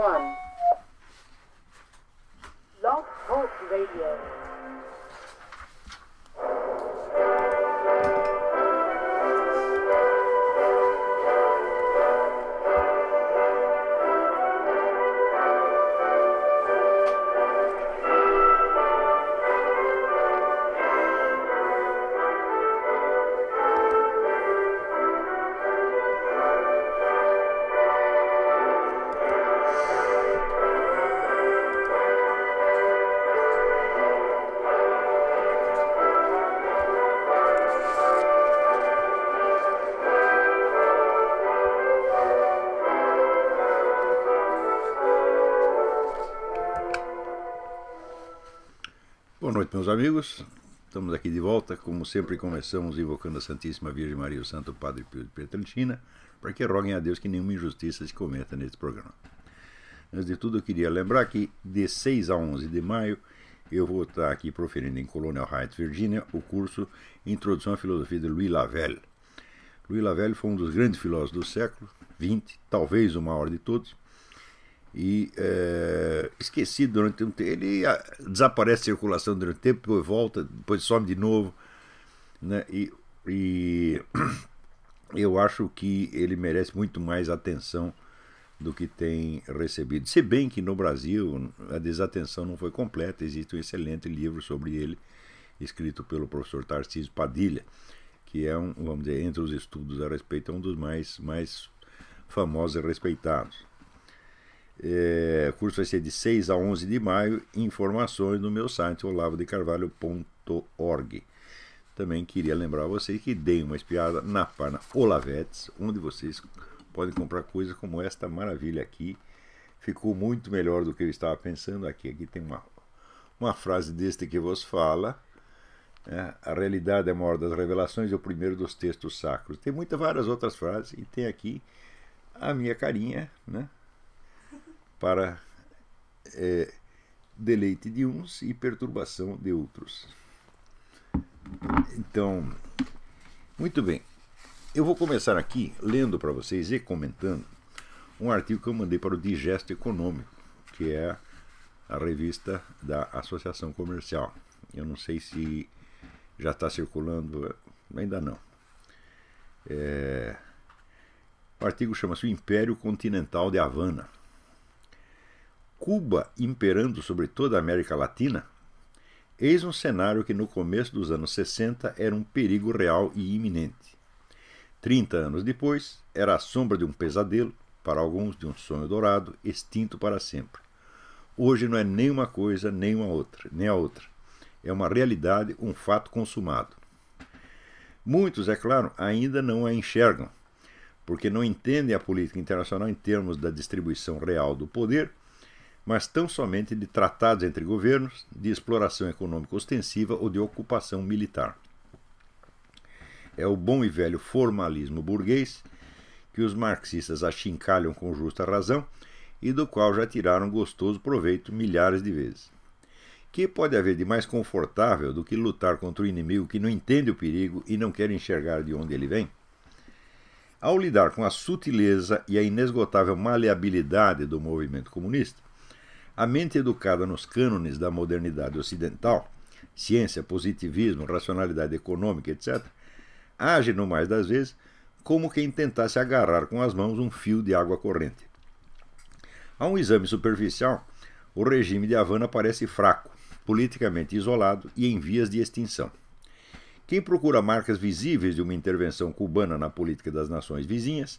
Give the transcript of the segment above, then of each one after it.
1. Love Talk Radio. Boa noite, meus amigos. Estamos aqui de volta. Como sempre, começamos invocando a Santíssima Virgem Maria e o Santo Padre Pio de Pietrelcina, para que roguem a Deus que nenhuma injustiça se cometa neste programa. Antes de tudo, eu queria lembrar que de 6 a 11 de maio eu vou estar aqui proferindo em Colonial Heights, Virgínia, o curso Introdução à Filosofia de Louis Lavelle. Louis Lavelle foi um dos grandes filósofos do século XX, talvez o maior de todos, e esquecido durante um tempo. Ele desaparece da circulação durante um tempo, depois volta, depois some de novo, né? E eu acho que ele merece muito mais atenção do que tem recebido. Se bem que no Brasil a desatenção não foi completa. Existe um excelente livro sobre ele, escrito pelo professor Tarcísio Padilha, que é vamos dizer, entre os estudos a respeito, é um dos mais famosos e respeitados. O curso vai ser de 6 a 11 de maio. Informações no meu site olavodecarvalho.org. Também queria lembrar a vocês que deem uma espiada na página Olavetes, onde vocês podem comprar coisas como esta maravilha aqui. Ficou muito melhor do que eu estava pensando. Aqui tem uma frase deste que vos fala: a realidade é a maior das revelações e o primeiro dos textos sacros. Tem várias outras frases e tem aqui a minha carinha, né? Para deleite de uns e perturbação de outros. Então, muito bem. Eu vou começar aqui lendo para vocês e comentando um artigo que eu mandei para o Digesto Econômico, que é a revista da Associação Comercial. Eu não sei se já está circulando, ainda não. O artigo chama-se O Império Continental de Havana. Cuba imperando sobre toda a América Latina? Eis um cenário que no começo dos anos 60 era um perigo real e iminente. 30 anos depois, era a sombra de um pesadelo, para alguns de um sonho dourado, extinto para sempre. Hoje não é nem uma coisa, nem a outra. É uma realidade, um fato consumado. Muitos, é claro, ainda não a enxergam, porque não entendem a política internacional em termos da distribuição real do poder, mas tão somente de tratados entre governos, de exploração econômica ostensiva ou de ocupação militar. É o bom e velho formalismo burguês que os marxistas achincalham com justa razão e do qual já tiraram gostoso proveito milhares de vezes. Que pode haver de mais confortável do que lutar contra o inimigo que não entende o perigo e não quer enxergar de onde ele vem? Ao lidar com a sutileza e a inesgotável maleabilidade do movimento comunista, a mente educada nos cânones da modernidade ocidental, ciência, positivismo, racionalidade econômica, etc., age, no mais das vezes, como quem tentasse agarrar com as mãos um fio de água corrente. A um exame superficial, o regime de Havana parece fraco, politicamente isolado e em vias de extinção. Quem procura marcas visíveis de uma intervenção cubana na política das nações vizinhas,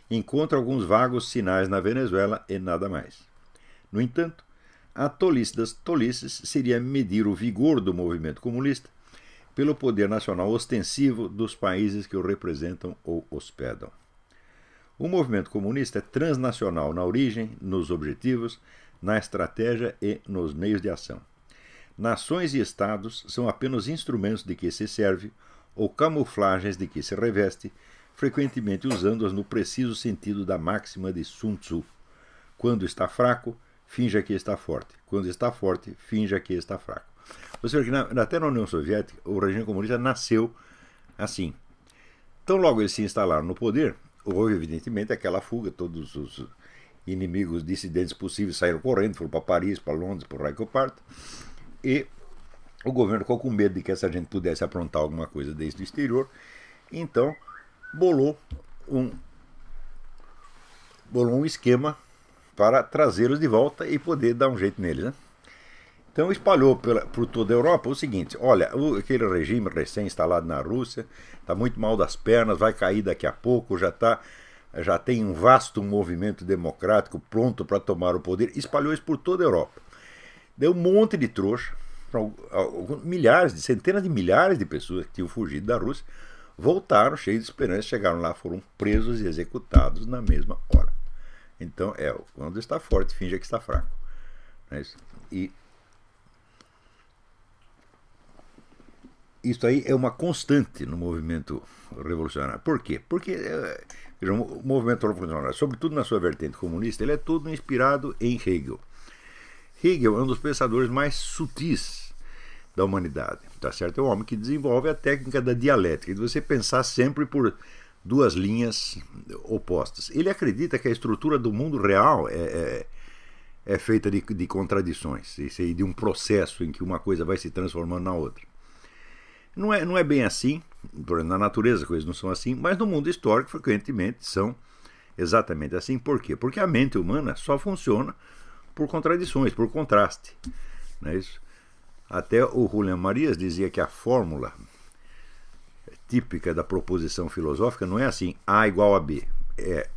encontra alguns vagos sinais na Venezuela e nada mais. No entanto, a tolice das tolices seria medir o vigor do movimento comunista pelo poder nacional ostensivo dos países que o representam ou hospedam. O movimento comunista é transnacional na origem, nos objetivos, na estratégia e nos meios de ação. Nações e estados são apenas instrumentos de que se serve ou camuflagens de que se reveste, frequentemente usando-as no preciso sentido da máxima de Sun Tzu: quando está fraco, finja que está forte. Quando está forte, finja que está fraco. Você vê que até na União Soviética, o regime comunista nasceu assim. Então, logo eles se instalaram no poder, houve evidentemente aquela fuga, inimigos dissidentes possíveis saíram correndo, foram para Paris, para Londres, para o raio que eu parto. E o governo ficou com medo de que essa gente pudesse aprontar alguma coisa desde o exterior. Então, bolou um esquema para trazê-los de volta e poder dar um jeito neles, né? Então espalhou por toda a Europa o seguinte: olha, aquele regime recém-instalado na Rússia está muito mal das pernas, vai cair daqui a pouco, já tem um vasto movimento democrático pronto para tomar o poder. Espalhou isso por toda a Europa. Deu um monte de trouxa, centenas de milhares de pessoas que tinham fugido da Rússia, voltaram cheios de esperança, chegaram lá, foram presos e executados na mesma hora. Então, quando está forte, finge que está fraco. Não é isso? E isso aí é uma constante no movimento revolucionário. Por quê? Porque o movimento revolucionário, sobretudo na sua vertente comunista, ele é todo inspirado em Hegel. Hegel é um dos pensadores mais sutis da humanidade. Tá certo? É um homem que desenvolve a técnica da dialética, de você pensar sempre por duas linhas opostas. Ele acredita que a estrutura do mundo real é feita de contradições, e de um processo em que uma coisa vai se transformando na outra. Não é bem assim, na natureza as coisas não são assim, mas no mundo histórico frequentemente são exatamente assim. Por quê? Porque a mente humana só funciona por contradições, por contraste. Não é isso? Até o Julián Marías dizia que a fórmula típica da proposição filosófica não é assim: A igual a B. É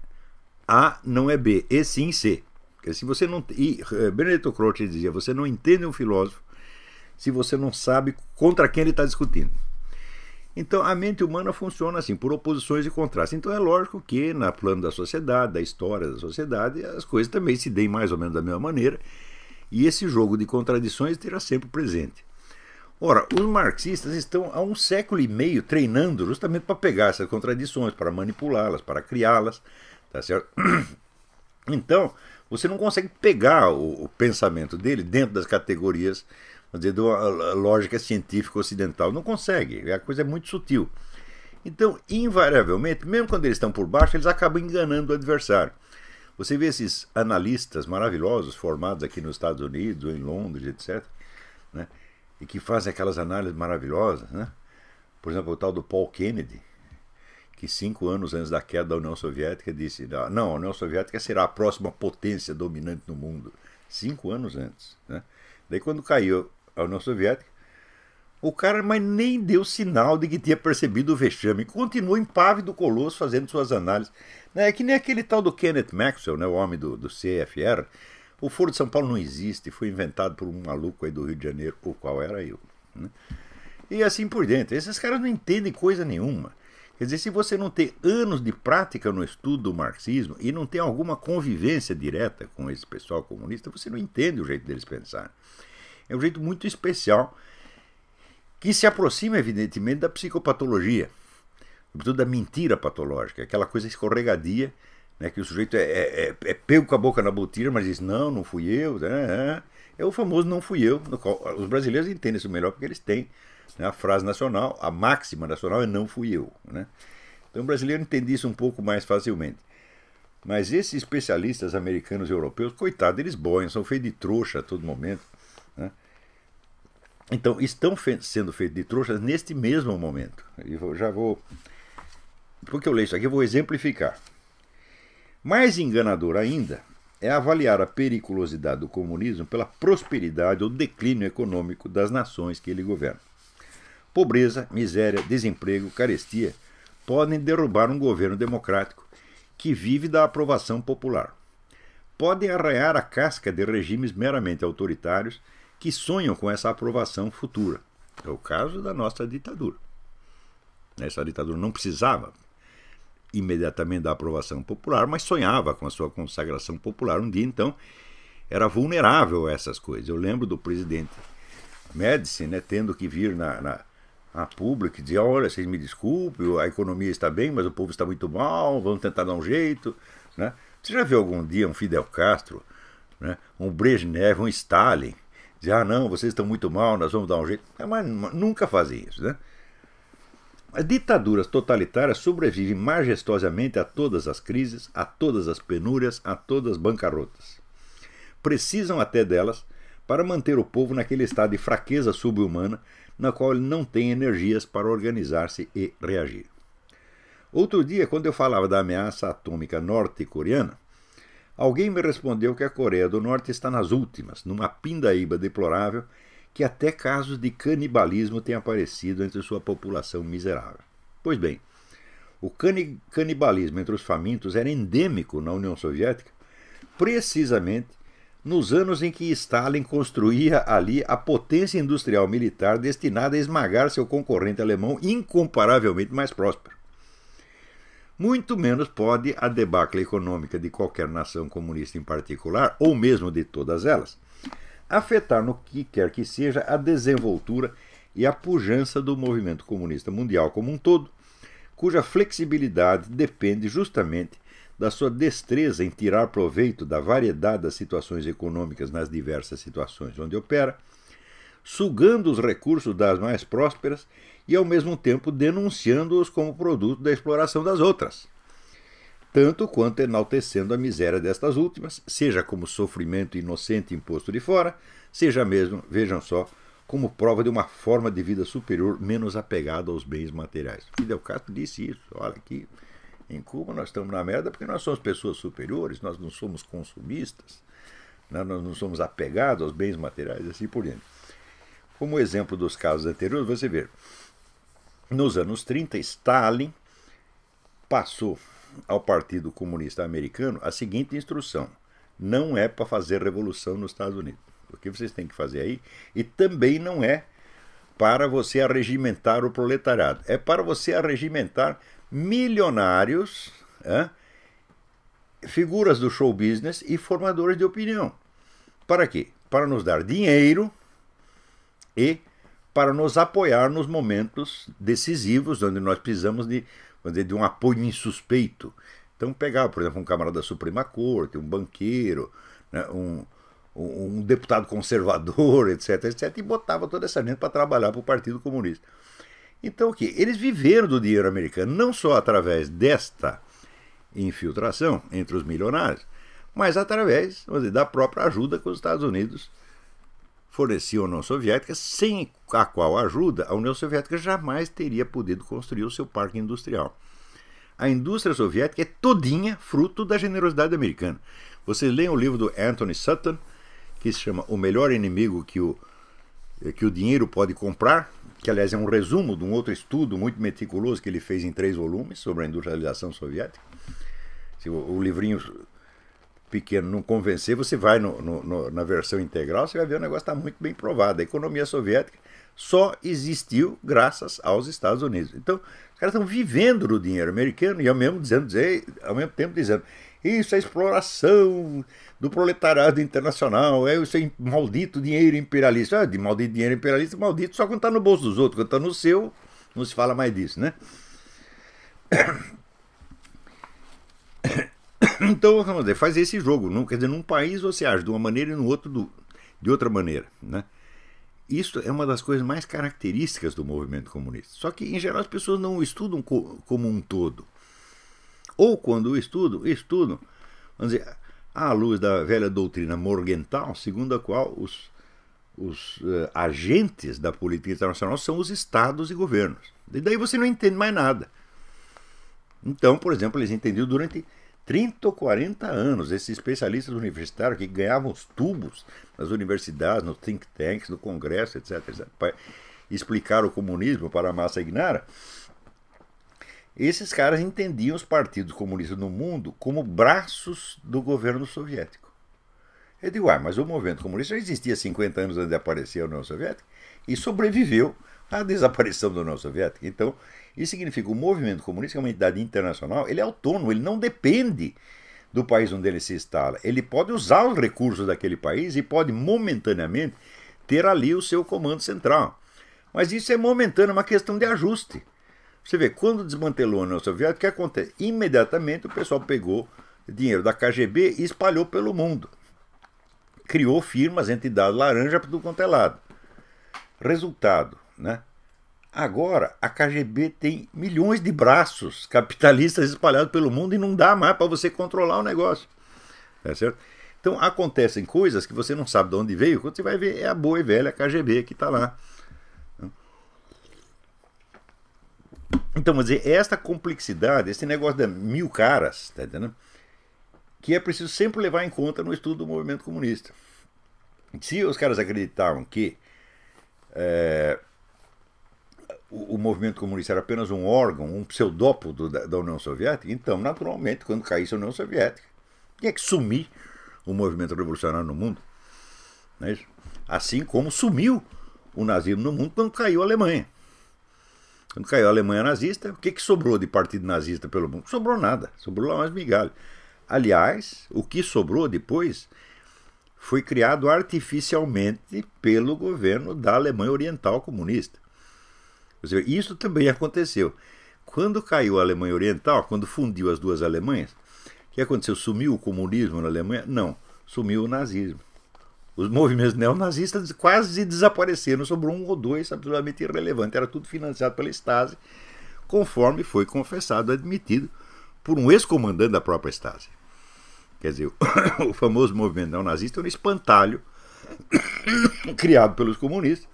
A não é B, e sim C. Porque se você não, e Benedetto Croce dizia: você não entende um filósofo se você não sabe contra quem ele está discutindo. Então a mente humana funciona assim, por oposições e contrastes. Então é lógico que na plano da sociedade, da história da sociedade, as coisas também se deem mais ou menos da mesma maneira, e esse jogo de contradições terá sempre presente. Ora, os marxistas estão há 1,5 século treinando justamente para pegar essas contradições, para manipulá-las, para criá-las, tá certo? Então, você não consegue pegar o pensamento dele dentro das categorias, vamos dizer, da lógica científica ocidental. Não consegue, a coisa é muito sutil. Então, invariavelmente, mesmo quando eles estão por baixo, eles acabam enganando o adversário. Você vê esses analistas maravilhosos formados aqui nos Estados Unidos ou em Londres, etc., né, e que fazem aquelas análises maravilhosas, né? Por exemplo, o tal do Paul Kennedy, que 5 anos antes da queda da União Soviética disse: não, a União Soviética será a próxima potência dominante no mundo. 5 anos antes, né? Daí quando caiu a União Soviética, o cara mas nem deu sinal de que tinha percebido o vexame. Continuou impávido colosso fazendo suas análises. É que nem aquele tal do Kenneth Maxwell, né, o homem do CFR. O Foro de São Paulo não existe, foi inventado por um maluco aí do Rio de Janeiro, o qual era eu. Né? E assim por diante. Esses caras não entendem coisa nenhuma. Quer dizer, se você não tem anos de prática no estudo do marxismo e não tem alguma convivência direta com esse pessoal comunista, você não entende o jeito deles pensar. É um jeito muito especial que se aproxima, evidentemente, da psicopatologia, sobretudo da mentira patológica, aquela coisa escorregadia, né, que o sujeito é pego com a boca na botija, mas diz: não fui eu. É o famoso não fui eu. No qual os brasileiros entendem isso melhor porque eles têm, né, a frase nacional, a máxima nacional é não fui eu. Né? Então o brasileiro entende isso um pouco mais facilmente. Mas esses especialistas americanos e europeus, coitados, eles boiam, são feitos de trouxa a todo momento. Né? Então estão sendo feitos de trouxas neste mesmo momento. Porque eu leio isso aqui, eu vou exemplificar. Mais enganador ainda é avaliar a periculosidade do comunismo pela prosperidade ou declínio econômico das nações que ele governa. Pobreza, miséria, desemprego, carestia podem derrubar um governo democrático que vive da aprovação popular. Podem arranhar a casca de regimes meramente autoritários que sonham com essa aprovação futura. É o caso da nossa ditadura. Essa ditadura não precisava imediatamente da aprovação popular, mas sonhava com a sua consagração popular um dia, então era vulnerável a essas coisas. Eu lembro do presidente Médici, né, tendo que vir na pública e dizer: olha, vocês me desculpem, a economia está bem, mas o povo está muito mal, vamos tentar dar um jeito. Né? Você já viu algum dia um Fidel Castro, né, um Brezhnev, um Stalin, dizer: não, vocês estão muito mal, nós vamos dar um jeito? Mas nunca fazem isso, né? As ditaduras totalitárias sobrevivem majestosamente a todas as crises, a todas as penúrias, a todas as bancarrotas. Precisam até delas para manter o povo naquele estado de fraqueza subhumana na qual ele não tem energias para organizar-se e reagir. Outro dia, quando eu falava da ameaça atômica norte-coreana, alguém me respondeu que a Coreia do Norte está nas últimas, numa pindaíba deplorável, que até casos de canibalismo têm aparecido entre sua população miserável. Pois bem, o canibalismo entre os famintos era endêmico na União Soviética, precisamente nos anos em que Stalin construía ali a potência industrial militar destinada a esmagar seu concorrente alemão incomparavelmente mais próspero. Muito menos pode a debacle econômica de qualquer nação comunista em particular, ou mesmo de todas elas, afetar no que quer que seja a desenvoltura e a pujança do movimento comunista mundial como um todo, cuja flexibilidade depende justamente da sua destreza em tirar proveito da variedade das situações econômicas nas diversas situações onde opera, sugando os recursos das mais prósperas e ao mesmo tempo denunciando-os como produto da exploração das outras, tanto quanto enaltecendo a miséria destas últimas, seja como sofrimento inocente imposto de fora, seja mesmo, vejam só, como prova de uma forma de vida superior menos apegada aos bens materiais. Fidel Castro disse isso, olha aqui, em Cuba nós estamos na merda porque nós somos pessoas superiores, nós não somos consumistas, nós não somos apegados aos bens materiais e assim por diante. Como exemplo dos casos anteriores, você vê, nos anos 30, Stalin passou ao Partido Comunista Americano a seguinte instrução: não é para fazer revolução nos Estados Unidos. O que vocês têm que fazer aí? E também não é para você arregimentar o proletariado. É para você arregimentar milionários, figuras do show business e formadores de opinião. Para quê? Para nos dar dinheiro e para nos apoiar nos momentos decisivos, onde nós precisamos de um apoio insuspeito. Então pegava, por exemplo, um camarada da Suprema Corte, um banqueiro, né, um deputado conservador, etc., e botava toda essa gente para trabalhar para o Partido Comunista. Então o que? Eles viveram do dinheiro americano, não só através desta infiltração entre os milionários, mas através da própria ajuda que os Estados Unidos forneciam à União Soviética, sem a qual ajuda a União Soviética jamais teria podido construir o seu parque industrial. A indústria soviética é todinha fruto da generosidade americana. Vocês leem o livro do Anthony Sutton, que se chama O Melhor Inimigo que o Dinheiro Pode Comprar, que aliás é um resumo de um outro estudo muito meticuloso que ele fez em 3 volumes sobre a industrialização soviética. Se o livrinho pequeno não convencer, você vai na versão integral, você vai ver o negócio está muito bem provado. A economia soviética só existiu graças aos Estados Unidos. Então, os caras estão vivendo do dinheiro americano e ao mesmo tempo dizendo isso é exploração do proletariado internacional, isso é maldito dinheiro imperialista. De maldito dinheiro imperialista, maldito só quando está no bolso dos outros, quando está no seu, não se fala mais disso, né? Então, vamos dizer, faz esse jogo. Quer dizer, num país você age de uma maneira e no outro de outra maneira, né? Isso é uma das coisas mais características do movimento comunista. Só que, em geral, as pessoas não o estudam como um todo. Ou, quando estudam, vamos dizer, à luz da velha doutrina Morgenthau, segundo a qual os agentes da política internacional são os estados e governos. E daí você não entende mais nada. Então, por exemplo, eles entendiam durante 30 ou 40 anos, esses especialistas universitários que ganhavam os tubos nas universidades, nos think tanks, no Congresso, etc., para explicar o comunismo para a massa ignara, esses caras entendiam os partidos comunistas no mundo como braços do governo soviético. Eu digo, mas o movimento comunista já existia 50 anos antes de aparecer a União Soviética e sobreviveu à desaparição da União Soviética. Então, isso significa que o movimento comunista é uma entidade internacional, ele é autônomo, ele não depende do país onde ele se instala. Ele pode usar os recursos daquele país e pode momentaneamente ter ali o seu comando central. Mas isso é momentâneo, é uma questão de ajuste. Você vê, quando desmantelou a União Soviética, o que acontece? Imediatamente o pessoal pegou dinheiro da KGB e espalhou pelo mundo. Criou firmas, entidades laranja para tudo quanto é lado. Resultado, né? Agora, a KGB tem milhões de braços capitalistas espalhados pelo mundo e não dá mais para você controlar o negócio. É certo? Então, acontecem coisas que você não sabe de onde veio, quando você vai ver, é a boa e velha KGB que está lá. Então, vamos dizer, esta complexidade, esse negócio de 1000 caras, tá entendendo? Que é preciso sempre levar em conta no estudo do movimento comunista. Se os caras acreditavam que o movimento comunista era apenas um órgão, um pseudópodo da União Soviética, então, naturalmente, quando caísse a União Soviética, tinha que sumir o movimento revolucionário no mundo. Não é isso? Assim como sumiu o nazismo no mundo quando caiu a Alemanha. Quando caiu a Alemanha nazista, o que sobrou de partido nazista pelo mundo? Não sobrou nada, sobrou lá umas migalhas. Aliás, o que sobrou depois foi criado artificialmente pelo governo da Alemanha Oriental comunista. Ou seja, isso também aconteceu. Quando caiu a Alemanha Oriental, quando fundiu as duas Alemanhas, o que aconteceu? Sumiu o comunismo na Alemanha? Não, sumiu o nazismo. Os movimentos neonazistas quase desapareceram, sobrou um ou dois absolutamente irrelevantes. Era tudo financiado pela Stasi, conforme foi confessado e admitido por um ex-comandante da própria Stasi. Quer dizer, o famoso movimento neonazista é um espantalho criado pelos comunistas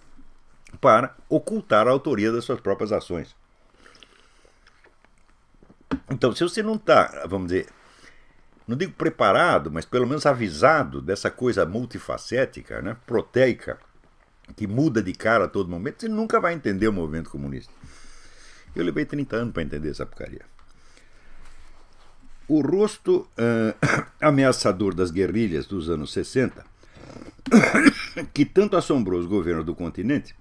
para ocultar a autoria das suas próprias ações. Então, se você não está, vamos dizer, não digo preparado, mas pelo menos avisado dessa coisa multifacética, né, proteica, que muda de cara a todo momento, você nunca vai entender o movimento comunista. Eu levei 30 anos para entender essa porcaria. O rosto ameaçador das guerrilhas dos anos 60, que tanto assombrou os governos do continente,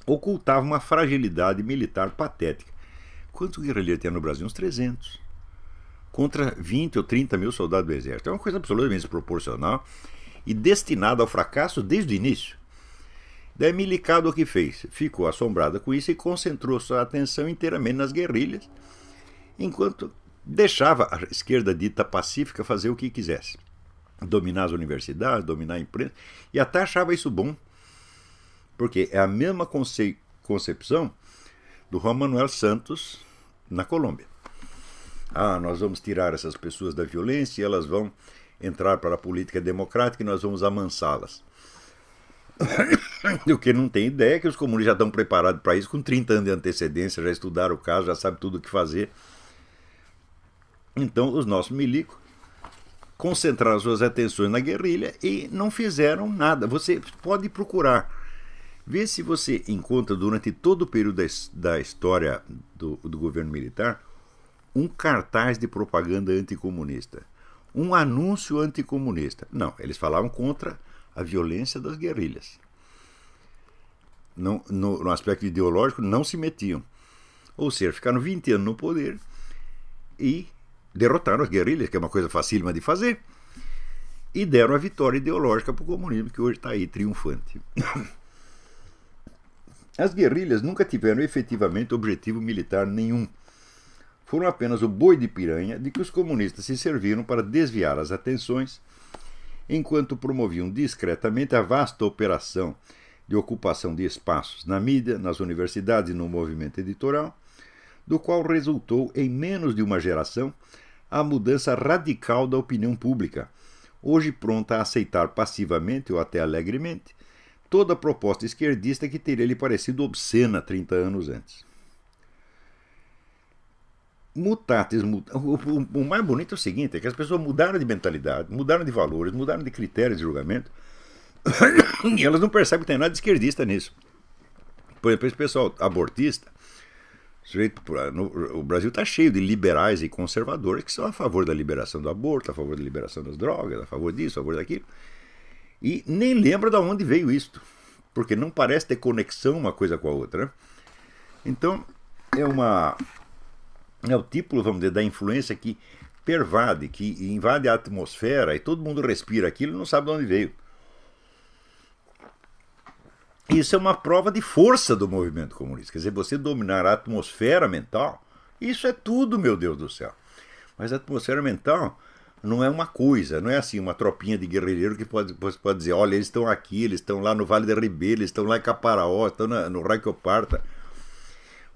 ocultava uma fragilidade militar patética. Quantos guerrilheiros tinha no Brasil? Uns 300. Contra 20 ou 30 mil soldados do exército. É uma coisa absolutamente desproporcional e destinada ao fracasso desde o início. Daí Milicado o que fez? Ficou assombrada com isso e concentrou sua atenção inteiramente nas guerrilhas, enquanto deixava a esquerda dita pacífica fazer o que quisesse. Dominar as universidades, dominar a imprensa, e até achava isso bom, porque é a mesma concepção do Juan Manuel Santos na Colômbia. Nós vamos tirar essas pessoas da violência e elas vão entrar para a política democrática e nós vamos amansá-las. O que não tem ideia é que os comunistas já estão preparados para isso com 30 anos de antecedência, já estudaram o caso, já sabem tudo o que fazer. Então os nossos milicos concentraram suas atenções na guerrilha e não fizeram nada. Você pode procurar, ver se você encontra durante todo o período da história do governo militar um cartaz de propaganda anticomunista, um anúncio anticomunista. Não, eles falavam contra a violência das guerrilhas. No aspecto ideológico, não se metiam. Ou seja, ficaram 20 anos no poder e derrotaram as guerrilhas, que é uma coisa facílima de fazer, e deram a vitória ideológica para o comunismo, que hoje está aí triunfante. As guerrilhas nunca tiveram efetivamente objetivo militar nenhum. Foram apenas o boi de piranha de que os comunistas se serviram para desviar as atenções, enquanto promoviam discretamente a vasta operação de ocupação de espaços na mídia, nas universidades e no movimento editorial, do qual resultou, em menos de uma geração, a mudança radical da opinião pública, hoje pronta a aceitar passivamente ou até alegremente toda a proposta esquerdista que teria lhe parecido obscena 30 anos antes. Mutatis o mais bonito é o seguinte, é que as pessoas mudaram de mentalidade, mudaram de valores, mudaram de critérios de julgamento e elas não percebem que tem nada de esquerdista nisso. Por exemplo, esse pessoal abortista, o Brasil está cheio de liberais e conservadores que são a favor da liberação do aborto, a favor da liberação das drogas, a favor disso, a favor daquilo, e nem lembra de onde veio isto, porque não parece ter conexão uma coisa com a outra, né? Então é o tipo, vamos dizer, da influência que pervade, que invade a atmosfera e todo mundo respira aquilo e não sabe de onde veio. Isso é uma prova de força do movimento comunista. Quer dizer, você dominar a atmosfera mental, isso é tudo, meu Deus do céu. Mas a atmosfera mental não é uma coisa, não é assim uma tropinha de guerrilheiro que você pode dizer, olha, eles estão aqui, eles estão lá no Vale da Ribeira, eles estão lá em Caparaó, estão no Raio que eu parta.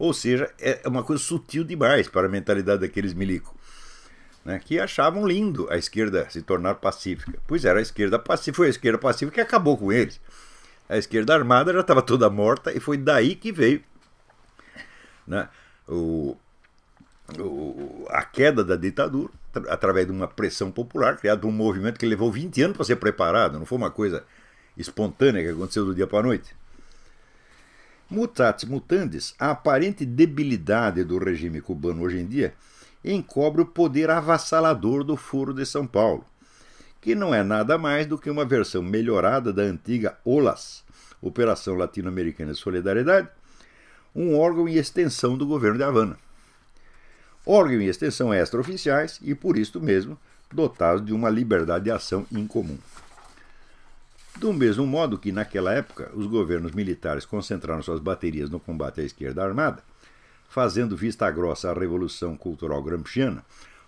Ou seja, é uma coisa sutil demais para a mentalidade daqueles milicos, né, que achavam lindo a esquerda se tornar pacífica. Pois era a esquerda pacífica, foi a esquerda pacífica que acabou com eles. A esquerda armada já estava toda morta e foi daí que veio, né, a queda da ditadura, através de uma pressão popular, criado um movimento que levou 20 anos para ser preparado, não foi uma coisa espontânea que aconteceu do dia para a noite. Mutatis mutandis, a aparente debilidade do regime cubano hoje em dia encobre o poder avassalador do Foro de São Paulo, que não é nada mais do que uma versão melhorada da antiga OLAS, Operação Latino-Americana de Solidariedade, um órgão em extensão do governo de Havana. Órgão em extensão extraoficiais e, por isto mesmo, dotados de uma liberdade de ação incomum. Do mesmo modo que, naquela época, os governos militares concentraram suas baterias no combate à esquerda armada, fazendo vista grossa à Revolução Cultural Gramsciana,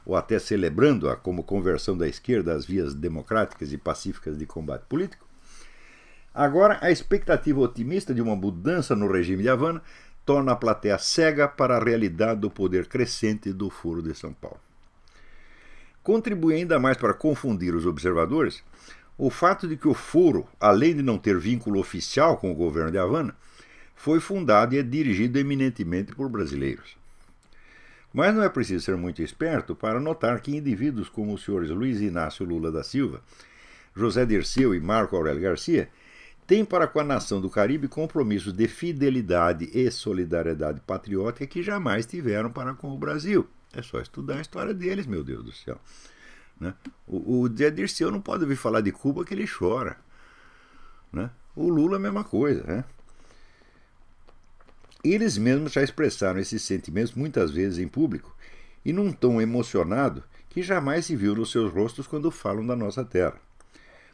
ou até celebrando-a como conversão da esquerda às vias democráticas e pacíficas de combate político, agora a expectativa otimista de uma mudança no regime de Havana torna a plateia cega para a realidade do poder crescente do Foro de São Paulo. Contribui ainda mais para confundir os observadores o fato de que o Foro, além de não ter vínculo oficial com o governo de Havana, foi fundado e é dirigido eminentemente por brasileiros. Mas não é preciso ser muito esperto para notar que indivíduos como os senhores Luiz Inácio Lula da Silva, José Dirceu e Marco Aurélio Garcia têm para com a nação do Caribe compromissos de fidelidade e solidariedade patriótica que jamais tiveram para com o Brasil. É só estudar a história deles, meu Deus do céu. Né? O Zé Dirceu não pode ouvir falar de Cuba que ele chora. Né? O Lula a mesma coisa. Né? Eles mesmos já expressaram esses sentimentos muitas vezes em público e num tom emocionado que jamais se viu nos seus rostos quando falam da nossa terra.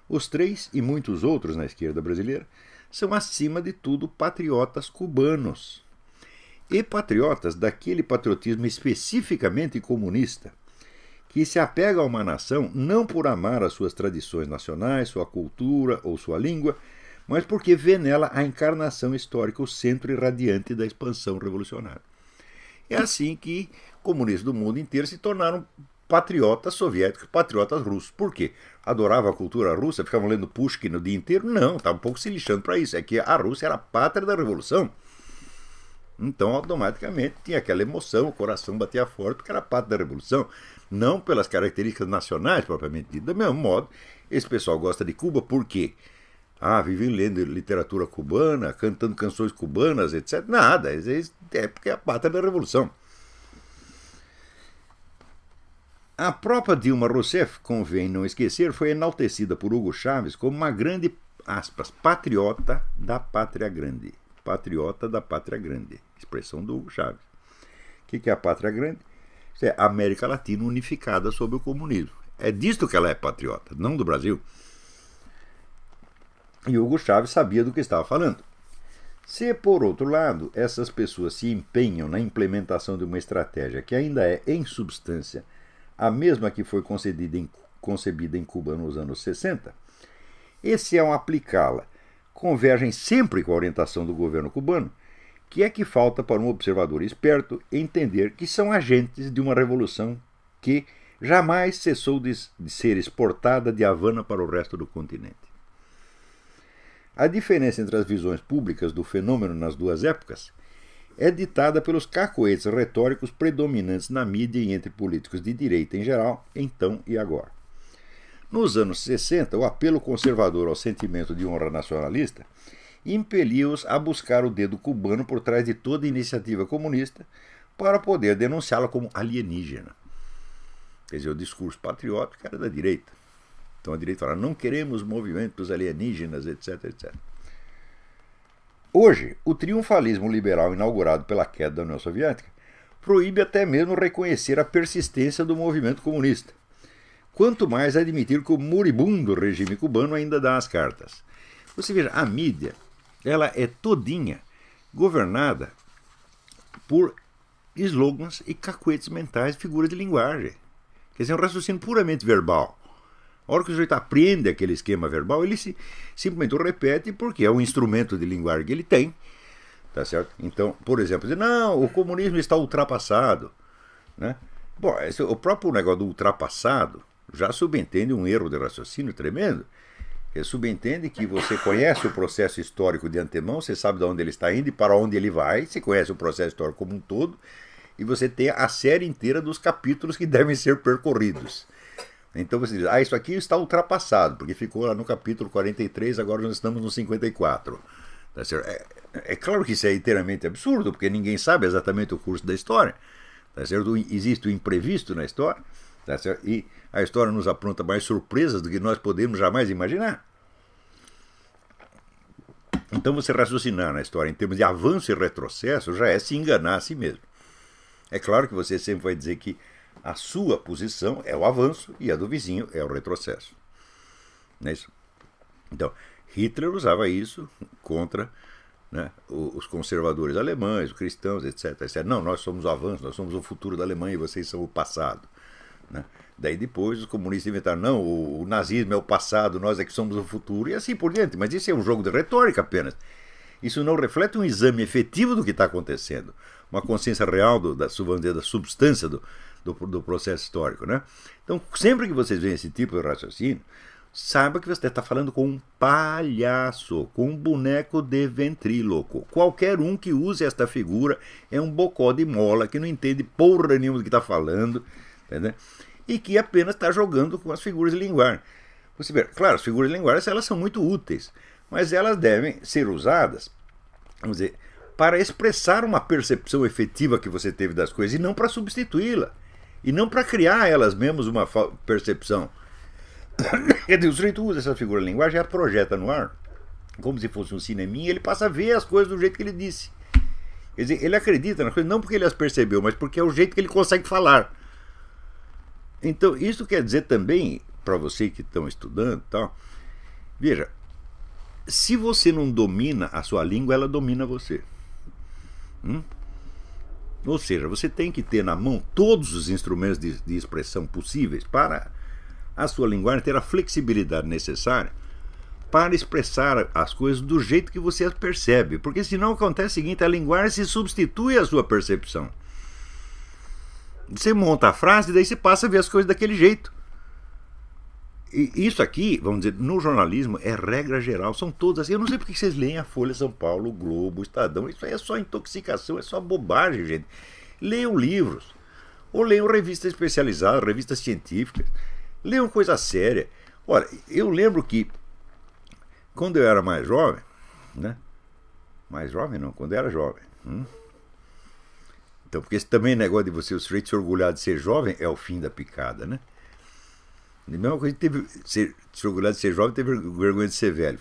Os três e muitos outros na esquerda brasileira são, acima de tudo, patriotas cubanos. E patriotas daquele patriotismo especificamente comunista, que se apega a uma nação não por amar as suas tradições nacionais, sua cultura ou sua língua, mas porque vê nela a encarnação histórica, o centro irradiante da expansão revolucionária. É assim que comunistas do mundo inteiro se tornaram patriotas soviéticos, patriotas russos. Por quê? Adoravam a cultura russa, ficavam lendo Pushkin o dia inteiro? Não, estava um pouco se lixando para isso. É que a Rússia era a pátria da revolução. Então, automaticamente, tinha aquela emoção, o coração batia forte, porque era a pátria da revolução. Não pelas características nacionais, propriamente ditas. Do mesmo modo, esse pessoal gosta de Cuba por quê? Vivem lendo literatura cubana, cantando canções cubanas, etc. Nada, é porque é a pátria da revolução. A própria Dilma Rousseff, convém não esquecer, foi enaltecida por Hugo Chávez como uma grande, aspas, patriota da pátria grande. Patriota da pátria grande. Expressão do Hugo Chávez. O que é a pátria grande? Isso é a América Latina unificada sob o comunismo. É disto que ela é patriota, não do Brasil. E Hugo Chávez sabia do que estava falando. Se, por outro lado, essas pessoas se empenham na implementação de uma estratégia que ainda é, em substância, a mesma que foi concebida em Cuba nos anos 60, e se ao aplicá-la convergem sempre com a orientação do governo cubano, que é que falta para um observador esperto entender que são agentes de uma revolução que jamais cessou de ser exportada de Havana para o resto do continente. A diferença entre as visões públicas do fenômeno nas duas épocas é ditada pelos cacoetes retóricos predominantes na mídia e entre políticos de direita em geral, então e agora. Nos anos 60, o apelo conservador ao sentimento de honra nacionalista impelia-os a buscar o dedo cubano por trás de toda iniciativa comunista para poder denunciá-la como alienígena. Quer dizer, o discurso patriótico era da direita. Então a direita fala, não queremos movimentos alienígenas, etc, etc. Hoje, o triunfalismo liberal inaugurado pela queda da União Soviética proíbe até mesmo reconhecer a persistência do movimento comunista. Quanto mais admitir que o moribundo regime cubano ainda dá as cartas. Você veja, a mídia, ela é todinha governada por slogans e cacuetes mentais, figuras de linguagem. Quer dizer, um raciocínio puramente verbal. A hora que o sujeito aprende aquele esquema verbal, ele simplesmente o repete porque é um instrumento de linguagem que ele tem Tá certo? Então, por exemplo, dizer, não, o comunismo está ultrapassado. Né? Bom, o próprio negócio do ultrapassado já subentende um erro de raciocínio tremendo. Ele subentende que você conhece o processo histórico de antemão, você sabe de onde ele está indo e para onde ele vai, você conhece o processo histórico como um todo, e você tem a série inteira dos capítulos que devem ser percorridos. Então você diz, isso aqui está ultrapassado, porque ficou lá no capítulo 43, agora nós estamos no 54. Tá certo? É claro que isso é inteiramente absurdo, porque ninguém sabe exatamente o curso da história. Tá certo? Existe o imprevisto na história, tá certo? E a história nos apronta mais surpresas do que nós podemos jamais imaginar. Então você raciocinar na história em termos de avanço e retrocesso já é se enganar a si mesmo. É claro que você sempre vai dizer que a sua posição é o avanço e a do vizinho é o retrocesso. Não é isso? Então, Hitler usava isso contra, né, os conservadores alemães, os cristãos, etc, etc. Não, nós somos o avanço, nós somos o futuro da Alemanha e vocês são o passado. Né? Daí depois os comunistas inventaram, não, o nazismo é o passado, nós é que somos o futuro, e assim por diante. Mas isso é um jogo de retórica apenas. Isso não reflete um exame efetivo do que está acontecendo, uma consciência real da substância do processo histórico. Né? Então, sempre que vocês veem esse tipo de raciocínio, saiba que você está falando com um palhaço, com um boneco de ventríloco. Qualquer um que use esta figura é um bocó de mola que não entende porra nenhuma do que está falando, entendeu? E que apenas está jogando com as figuras de linguagem. Você vê, claro, as figuras de linguagem elas são muito úteis, mas elas devem ser usadas, vamos dizer, para expressar uma percepção efetiva que você teve das coisas e não para substituí-la. E não para criar elas mesmas uma percepção. O sujeito usa essa figura de linguagem e a projeta no ar, como se fosse um cineminha, e ele passa a ver as coisas do jeito que ele disse. Quer dizer, ele acredita nas coisas não porque ele as percebeu, mas porque é o jeito que ele consegue falar. Então, isso quer dizer também, para vocês que estão estudando e tal, veja, se você não domina a sua língua, ela domina você. Ou seja, você tem que ter na mão todos os instrumentos de expressão possíveis para a sua linguagem ter a flexibilidade necessária para expressar as coisas do jeito que você as percebe. Porque senão acontece o seguinte, a linguagem se substitui à sua percepção. Você monta a frase e daí você passa a ver as coisas daquele jeito. E isso aqui, vamos dizer, no jornalismo é regra geral, são todas assim. Eu não sei porque vocês leem a Folha, São Paulo, o Globo, o Estadão, isso aí é só intoxicação, é só bobagem, gente. Leiam livros, ou leiam revistas especializadas, revistas científicas, leiam coisa séria. Olha, eu lembro que quando eu era mais jovem, né? Mais jovem não, quando eu era jovem. Então, porque esse também negócio de você, o sujeito se orgulhar de ser jovem, é o fim da picada, né? A mesma coisa que se orgulhar de ser jovem, teve vergonha de ser velho.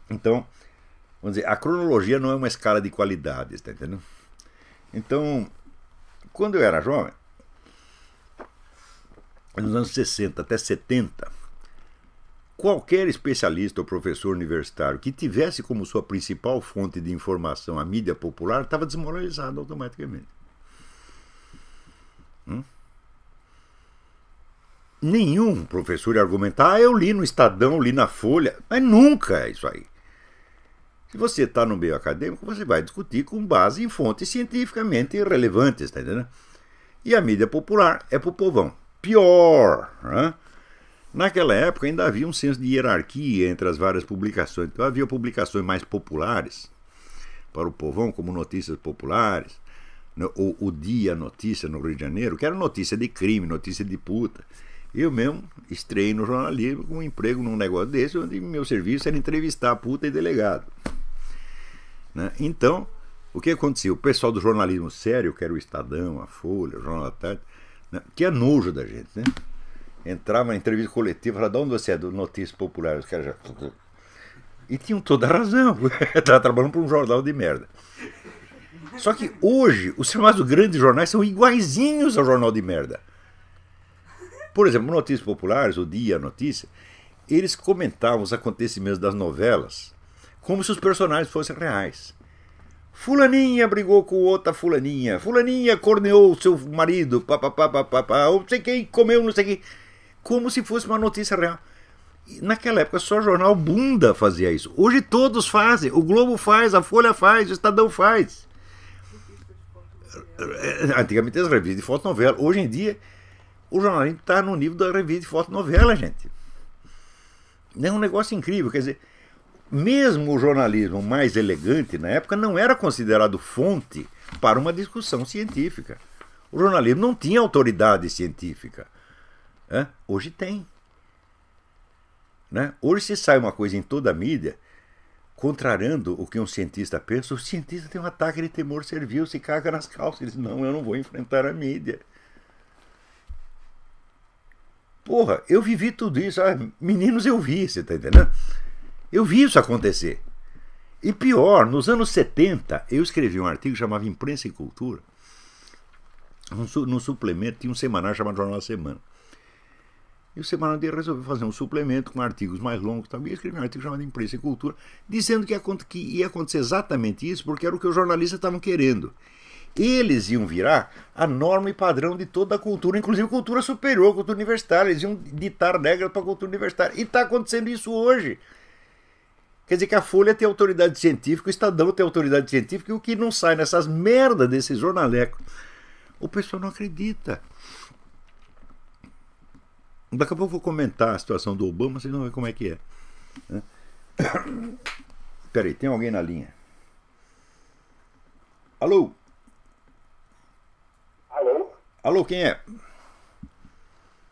Então, vamos dizer, a cronologia não é uma escala de qualidades, tá entendendo? Então, quando eu era jovem, nos anos 60 até 70, qualquer especialista ou professor universitário que tivesse como sua principal fonte de informação a mídia popular estava desmoralizado automaticamente. Nenhum professor ia argumentar, eu li no Estadão, li na Folha, mas nunca é isso aí. Se você está no meio acadêmico, você vai discutir com base em fontes cientificamente relevantes, tá entendendo? E a mídia popular é pro povão. Pior, né? Naquela época ainda havia um senso de hierarquia entre as várias publicações. Então havia publicações mais populares para o povão, como Notícias Populares, ou o Dia Notícia no Rio de Janeiro, que era notícia de crime, notícia de puta. Eu mesmo estreiei no jornalismo com um emprego num negócio desse, onde meu serviço era entrevistar puta e delegado. Né? Então, o que acontecia? O pessoal do jornalismo sério, que era o Estadão, a Folha, o Jornal da Tarde, né? Tinha nojo da gente, né? Entrava na entrevista coletiva, falava, de onde você é? Do Notícias Populares. Os caras já... E tinham toda a razão. Estava trabalhando para um jornal de merda. Só que hoje, os chamados grandes jornais são iguaizinhos ao jornal de merda. Por exemplo, Notícias Populares, o Dia, a Notícia, eles comentavam os acontecimentos das novelas como se os personagens fossem reais. Fulaninha brigou com outra fulaninha, fulaninha corneou seu marido, papapá, não sei quem comeu, não sei quem, como se fosse uma notícia real. Naquela época só o jornal bunda fazia isso. Hoje todos fazem. O Globo faz, a Folha faz, o Estadão faz. Antigamente as revistas de fotonovela. Hoje em dia o jornalismo está no nível da revista de fotonovela, gente. É um negócio incrível. Quer dizer, mesmo o jornalismo mais elegante na época não era considerado fonte para uma discussão científica. O jornalismo não tinha autoridade científica. Hoje tem. Né? Hoje se sai uma coisa em toda a mídia, contrariando o que um cientista pensa, o cientista tem um ataque de temor servil, se caga nas calças. Ele diz, não, eu não vou enfrentar a mídia. Porra, eu vivi tudo isso. Meninos, eu vi, você tá entendendo? Eu vi isso acontecer. E pior, nos anos 70, eu escrevi um artigo que chamava Imprensa e Cultura. No suplemento, tinha um semanário chamado Jornal da Semana. E o semanário dele resolveu fazer um suplemento com artigos mais longos também. Eu escrevi um artigo chamado Imprensa e Cultura, dizendo que ia acontecer exatamente isso, porque era o que os jornalistas estavam querendo. Eles iam virar a norma e padrão de toda a cultura, inclusive cultura superior, cultura universitária. Eles iam ditar regras para a cultura universitária. E está acontecendo isso hoje. Quer dizer que a Folha tem autoridade científica, o Estadão tem autoridade científica, e o que não sai nessas merdas desses jornalecos, o pessoal não acredita. Daqui a pouco eu vou comentar a situação do Obama, vocês vão ver como é que é. Peraí, tem alguém na linha? Alô? Alô? Alô, quem é?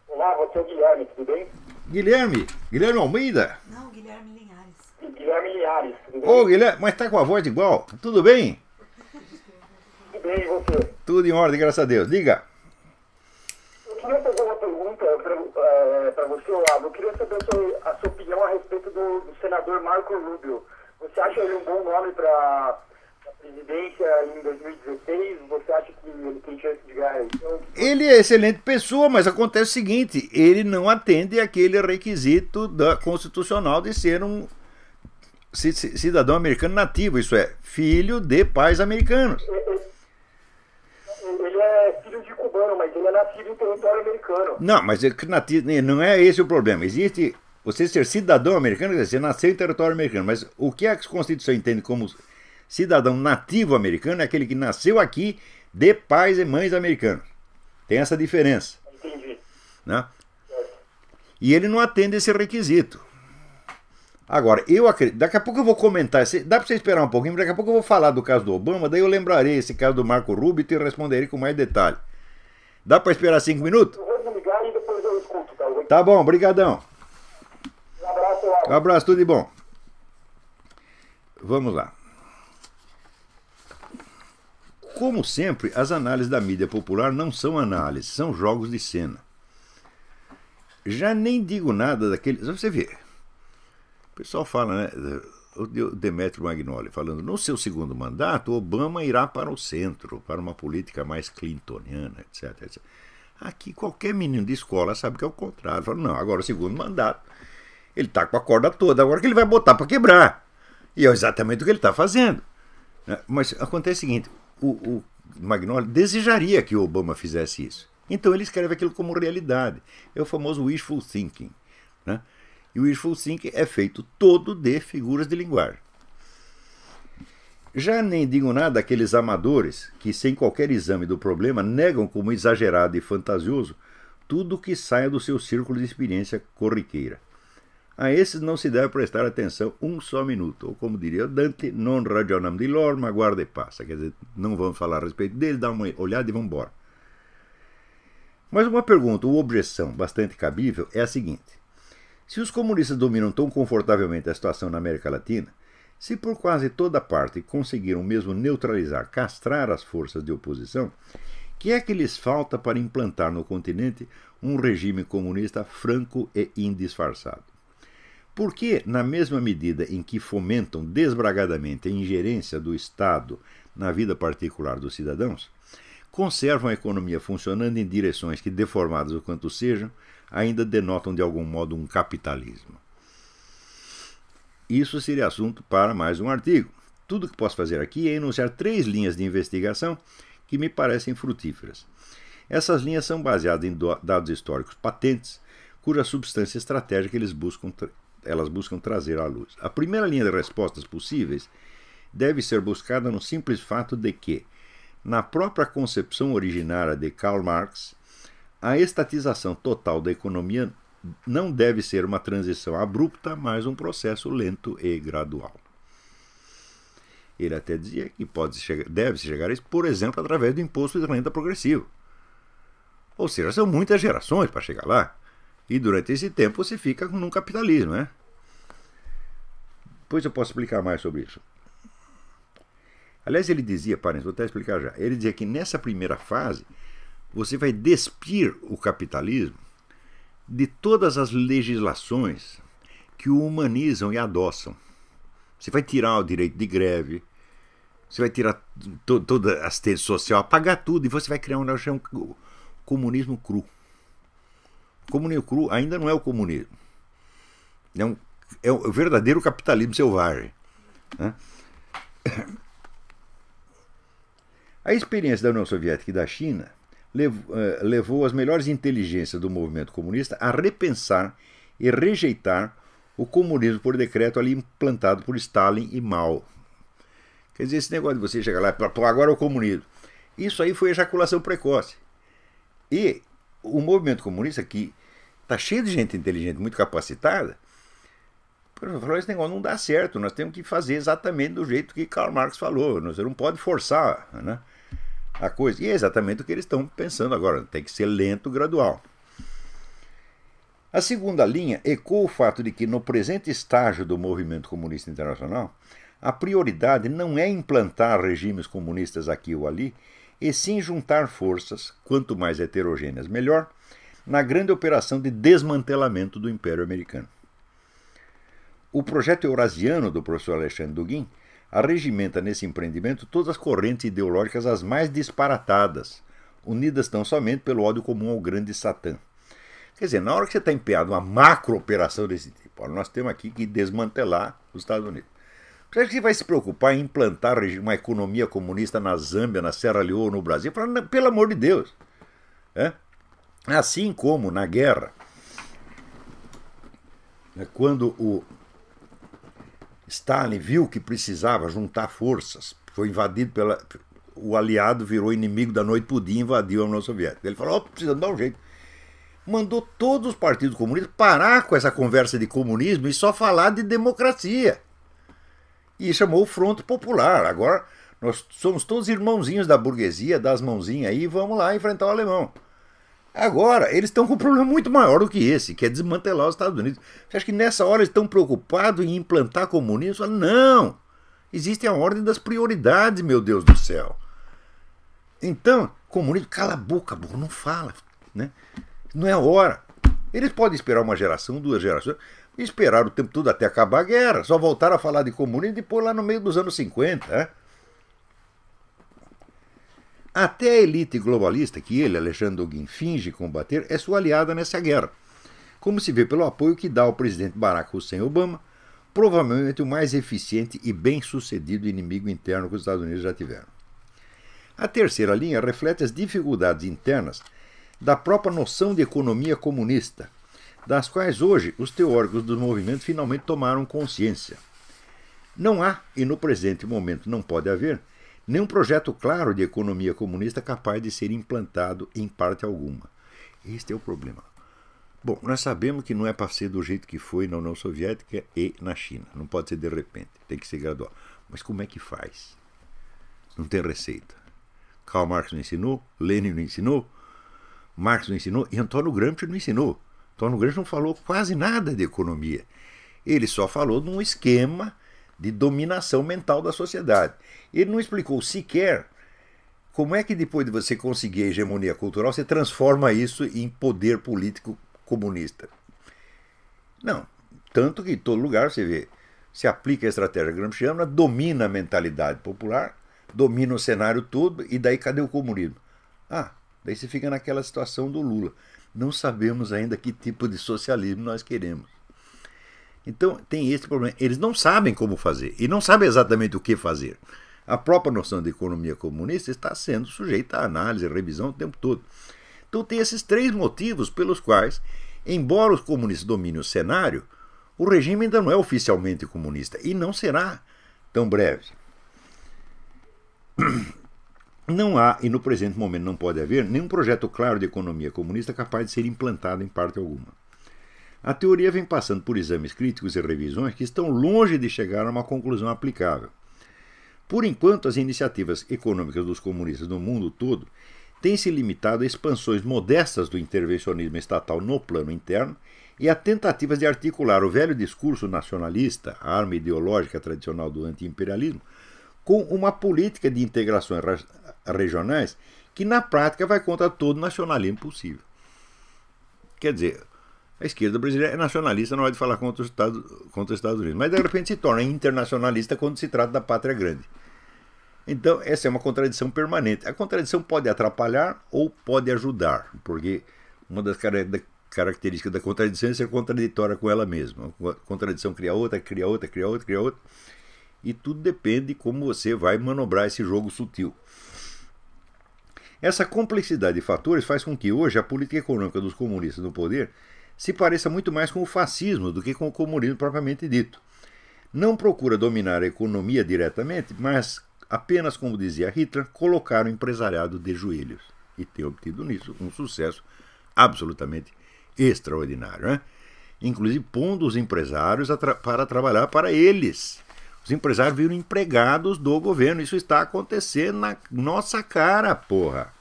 Olá, você é o Guilherme, tudo bem? Guilherme? Guilherme Almeida? Não, Guilherme Linhares. Guilherme Linhares, tudo bem? Ô, Guilherme, mas tá com a voz igual. Tudo bem? Tudo bem, e você? Tudo em ordem, graças a Deus. Diga. Eu queria fazer uma pergunta para você, Olavo. Eu queria saber a sua opinião a respeito do senador Marco Rubio. Você acha ele um bom nome para a presidência em 2016? Você acha que ele tem chance de ganhar a eleição? Ele é excelente pessoa, mas acontece o seguinte, ele não atende aquele requisito constitucional de ser um cidadão americano nativo, isso é, filho de pais americanos. Ele é filho de cubano, mas ele é nascido em território americano. Não, mas não é esse o problema. Existe você ser cidadão americano, quer dizer, você nasceu em território americano, mas o que a Constituição entende como cidadão nativo americano é aquele que nasceu aqui de pais e mães americanos. Tem essa diferença. Entendi. Né? E ele não atende esse requisito. Agora, eu acredito, daqui a pouco eu vou comentar, dá para você esperar um pouquinho, daqui a pouco eu vou falar do caso do Obama, daí eu lembrarei esse caso do Marco Rubio e te responderei com mais detalhe. Dá para esperar 5 minutos? Eu vou desligar e depois eu escuto, tá? Tá bom, brigadão. Um abraço, Olavo. Um abraço, tudo de bom. Vamos lá. Como sempre, as análises da mídia popular não são análises, são jogos de cena. Já nem digo nada daqueles... Você vê, o pessoal fala, né? O Demetrio Magnoli falando, no seu segundo mandato, Obama irá para o centro, para uma política mais clintoniana, etc, etc. Aqui qualquer menino de escola sabe que é o contrário. Fala, não, agora o segundo mandato, ele está com a corda toda, agora que ele vai botar para quebrar. E é exatamente o que ele está fazendo. Mas acontece o seguinte, o Magnoli desejaria que o Obama fizesse isso. Então ele escreve aquilo como realidade. É o famoso wishful thinking, né? E o wishful thinking é feito todo de figuras de linguagem. Já nem digo nada daqueles amadores que, sem qualquer exame do problema, negam como exagerado e fantasioso tudo que saia do seu círculo de experiência corriqueira. A esses não se deve prestar atenção um só minuto, ou como diria Dante, non ragionam di lor, ma guarda e passa. Quer dizer, não vamos falar a respeito dele, dá uma olhada e vamos embora. Mas uma pergunta ou objeção bastante cabível é a seguinte. Se os comunistas dominam tão confortavelmente a situação na América Latina, se por quase toda parte conseguiram mesmo neutralizar, castrar as forças de oposição, que é que lhes falta para implantar no continente um regime comunista franco e indisfarçado? Por que, na mesma medida em que fomentam desbragadamente a ingerência do Estado na vida particular dos cidadãos, conservam a economia funcionando em direções que, deformadas o quanto sejam, ainda denotam de algum modo um capitalismo? Isso seria assunto para mais um artigo. Tudo que posso fazer aqui é enunciar 3 linhas de investigação que me parecem frutíferas. Essas linhas são baseadas em dados históricos patentes, cuja substância estratégica elas buscam trazer à luz. A primeira linha de respostas possíveis deve ser buscada no simples fato de que, na própria concepção originária de Karl Marx, a estatização total da economia não deve ser uma transição abrupta, mas um processo lento e gradual. Ele até dizia que deve-se chegar a isso, por exemplo, através do imposto de renda progressivo. Ou seja, são muitas gerações para chegar lá. E durante esse tempo você fica num capitalismo, né? Depois eu posso explicar mais sobre isso. Aliás, ele dizia, parem, vou até explicar já. Ele dizia que nessa primeira fase você vai despir o capitalismo de todas as legislações que o humanizam e adoçam. Você vai tirar o direito de greve, você vai tirar toda a assistência social, apagar tudo, e você vai criar um comunismo cru. O comunismo cru ainda não é o comunismo. É o verdadeiro capitalismo selvagem, né? A experiência da União Soviética e da China levou as melhores inteligências do movimento comunista a repensar e rejeitar o comunismo por decreto ali implantado por Stalin e Mao. Quer dizer, esse negócio de você chegar lá e agora é o comunismo. Isso aí foi ejaculação precoce. E o movimento comunista, que está cheio de gente inteligente, muito capacitada, falou, esse negócio não dá certo, nós temos que fazer exatamente do jeito que Karl Marx falou, você não pode forçar, né, a coisa. E é exatamente o que eles estão pensando agora, tem que ser lento, gradual. A segunda linha ecoa o fato de que, no presente estágio do movimento comunista internacional, a prioridade não é implantar regimes comunistas aqui ou ali, e sim juntar forças, quanto mais heterogêneas melhor, na grande operação de desmantelamento do Império Americano. O projeto eurasiano do professor Alexandre Dugin arregimenta nesse empreendimento todas as correntes ideológicas as mais disparatadas, unidas tão somente pelo ódio comum ao grande Satã. Quer dizer, na hora que você está empenhado numa macro-operação desse tipo, nós temos aqui que desmantelar os Estados Unidos. Você acha que vai se preocupar em implantar uma economia comunista na Zâmbia, na Serra Leoa, no Brasil? Pelo amor de Deus! Assim como na guerra, quando o Stalin viu que precisava juntar forças, foi invadido o aliado virou inimigo da noite pro dia e invadiu a União Soviética. Ele falou, precisamos dar um jeito. Mandou todos os partidos comunistas parar com essa conversa de comunismo e só falar de democracia. E chamou o Fronte Popular. Agora nós somos todos irmãozinhos da burguesia, das mãozinhas aí, e vamos lá enfrentar o alemão. Agora, eles estão com um problema muito maior do que esse, que é desmantelar os Estados Unidos. Você acha que nessa hora eles estão preocupados em implantar comunismo? Não! Existe a ordem das prioridades, meu Deus do céu. Então, comunismo, cala a boca, burro, não fala, né? Não é a hora. Eles podem esperar uma geração, 2 gerações, e esperar o tempo todo até acabar a guerra. Só voltaram a falar de comunismo depois lá no meio dos anos 50, né? Até a elite globalista, que ele, Alexandre Dugin, finge combater, é sua aliada nessa guerra, como se vê pelo apoio que dá ao presidente Barack Hussein Obama, provavelmente o mais eficiente e bem-sucedido inimigo interno que os Estados Unidos já tiveram. A terceira linha reflete as dificuldades internas da própria noção de economia comunista, das quais hoje os teóricos do movimento finalmente tomaram consciência. Não há, e no presente momento não pode haver, nenhum projeto claro de economia comunista capaz de ser implantado em parte alguma. Este é o problema. Bom, nós sabemos que não é para ser do jeito que foi na União Soviética e na China. Não pode ser de repente, tem que ser gradual. Mas como é que faz? Não tem receita. Karl Marx não ensinou, Lenin não ensinou, Marx não ensinou e Antônio Gramsci não ensinou. Antônio Gramsci não falou quase nada de economia. Ele só falou de um esquema de dominação mental da sociedade. Ele não explicou sequer como é que depois de você conseguir a hegemonia cultural, você transforma isso em poder político comunista. Não. Tanto que em todo lugar você vê, se aplica a estratégia gramsciana, domina a mentalidade popular, domina o cenário todo, e daí cadê o comunismo? Daí você fica naquela situação do Lula. Não sabemos ainda que tipo de socialismo nós queremos. Então tem esse problema. Eles não sabem como fazer e não sabem exatamente o que fazer. A própria noção de economia comunista está sendo sujeita a análise, a revisão o tempo todo. Então tem esses 3 motivos pelos quais Embora os comunistas dominem o cenário, o regime ainda não é oficialmente comunista e não será tão breve. Não há, e no presente momento não pode haver, nenhum projeto claro de economia comunista capaz de ser implantado em parte alguma. A teoria vem passando por exames críticos e revisões que estão longe de chegar a uma conclusão aplicável. Por enquanto, as iniciativas econômicas dos comunistas no mundo todo têm se limitado a expansões modestas do intervencionismo estatal no plano interno e a tentativas de articular o velho discurso nacionalista, a arma ideológica tradicional do anti-imperialismo, com uma política de integrações regionais que, na prática, vai contra todo nacionalismo possível. Quer dizer, a esquerda brasileira é nacionalista na hora de falar contra os Estados Unidos, mas de repente se torna internacionalista quando se trata da pátria grande. Então, essa é uma contradição permanente. A contradição pode atrapalhar ou pode ajudar, porque uma das características da contradição é ser contraditória com ela mesma. A contradição cria outra, cria outra, cria outra, cria outra. E tudo depende de como você vai manobrar esse jogo sutil. Essa complexidade de fatores faz com que hoje a política econômica dos comunistas no poder se pareça muito mais com o fascismo do que com o comunismo propriamente dito. Não procura dominar a economia diretamente, mas apenas, como dizia Hitler, colocar o empresariado de joelhos. E tem obtido nisso um sucesso absolutamente extraordinário, né? Inclusive pondo os empresários para trabalhar para eles. Os empresários viram empregados do governo. Isso está acontecendo na nossa cara, porra.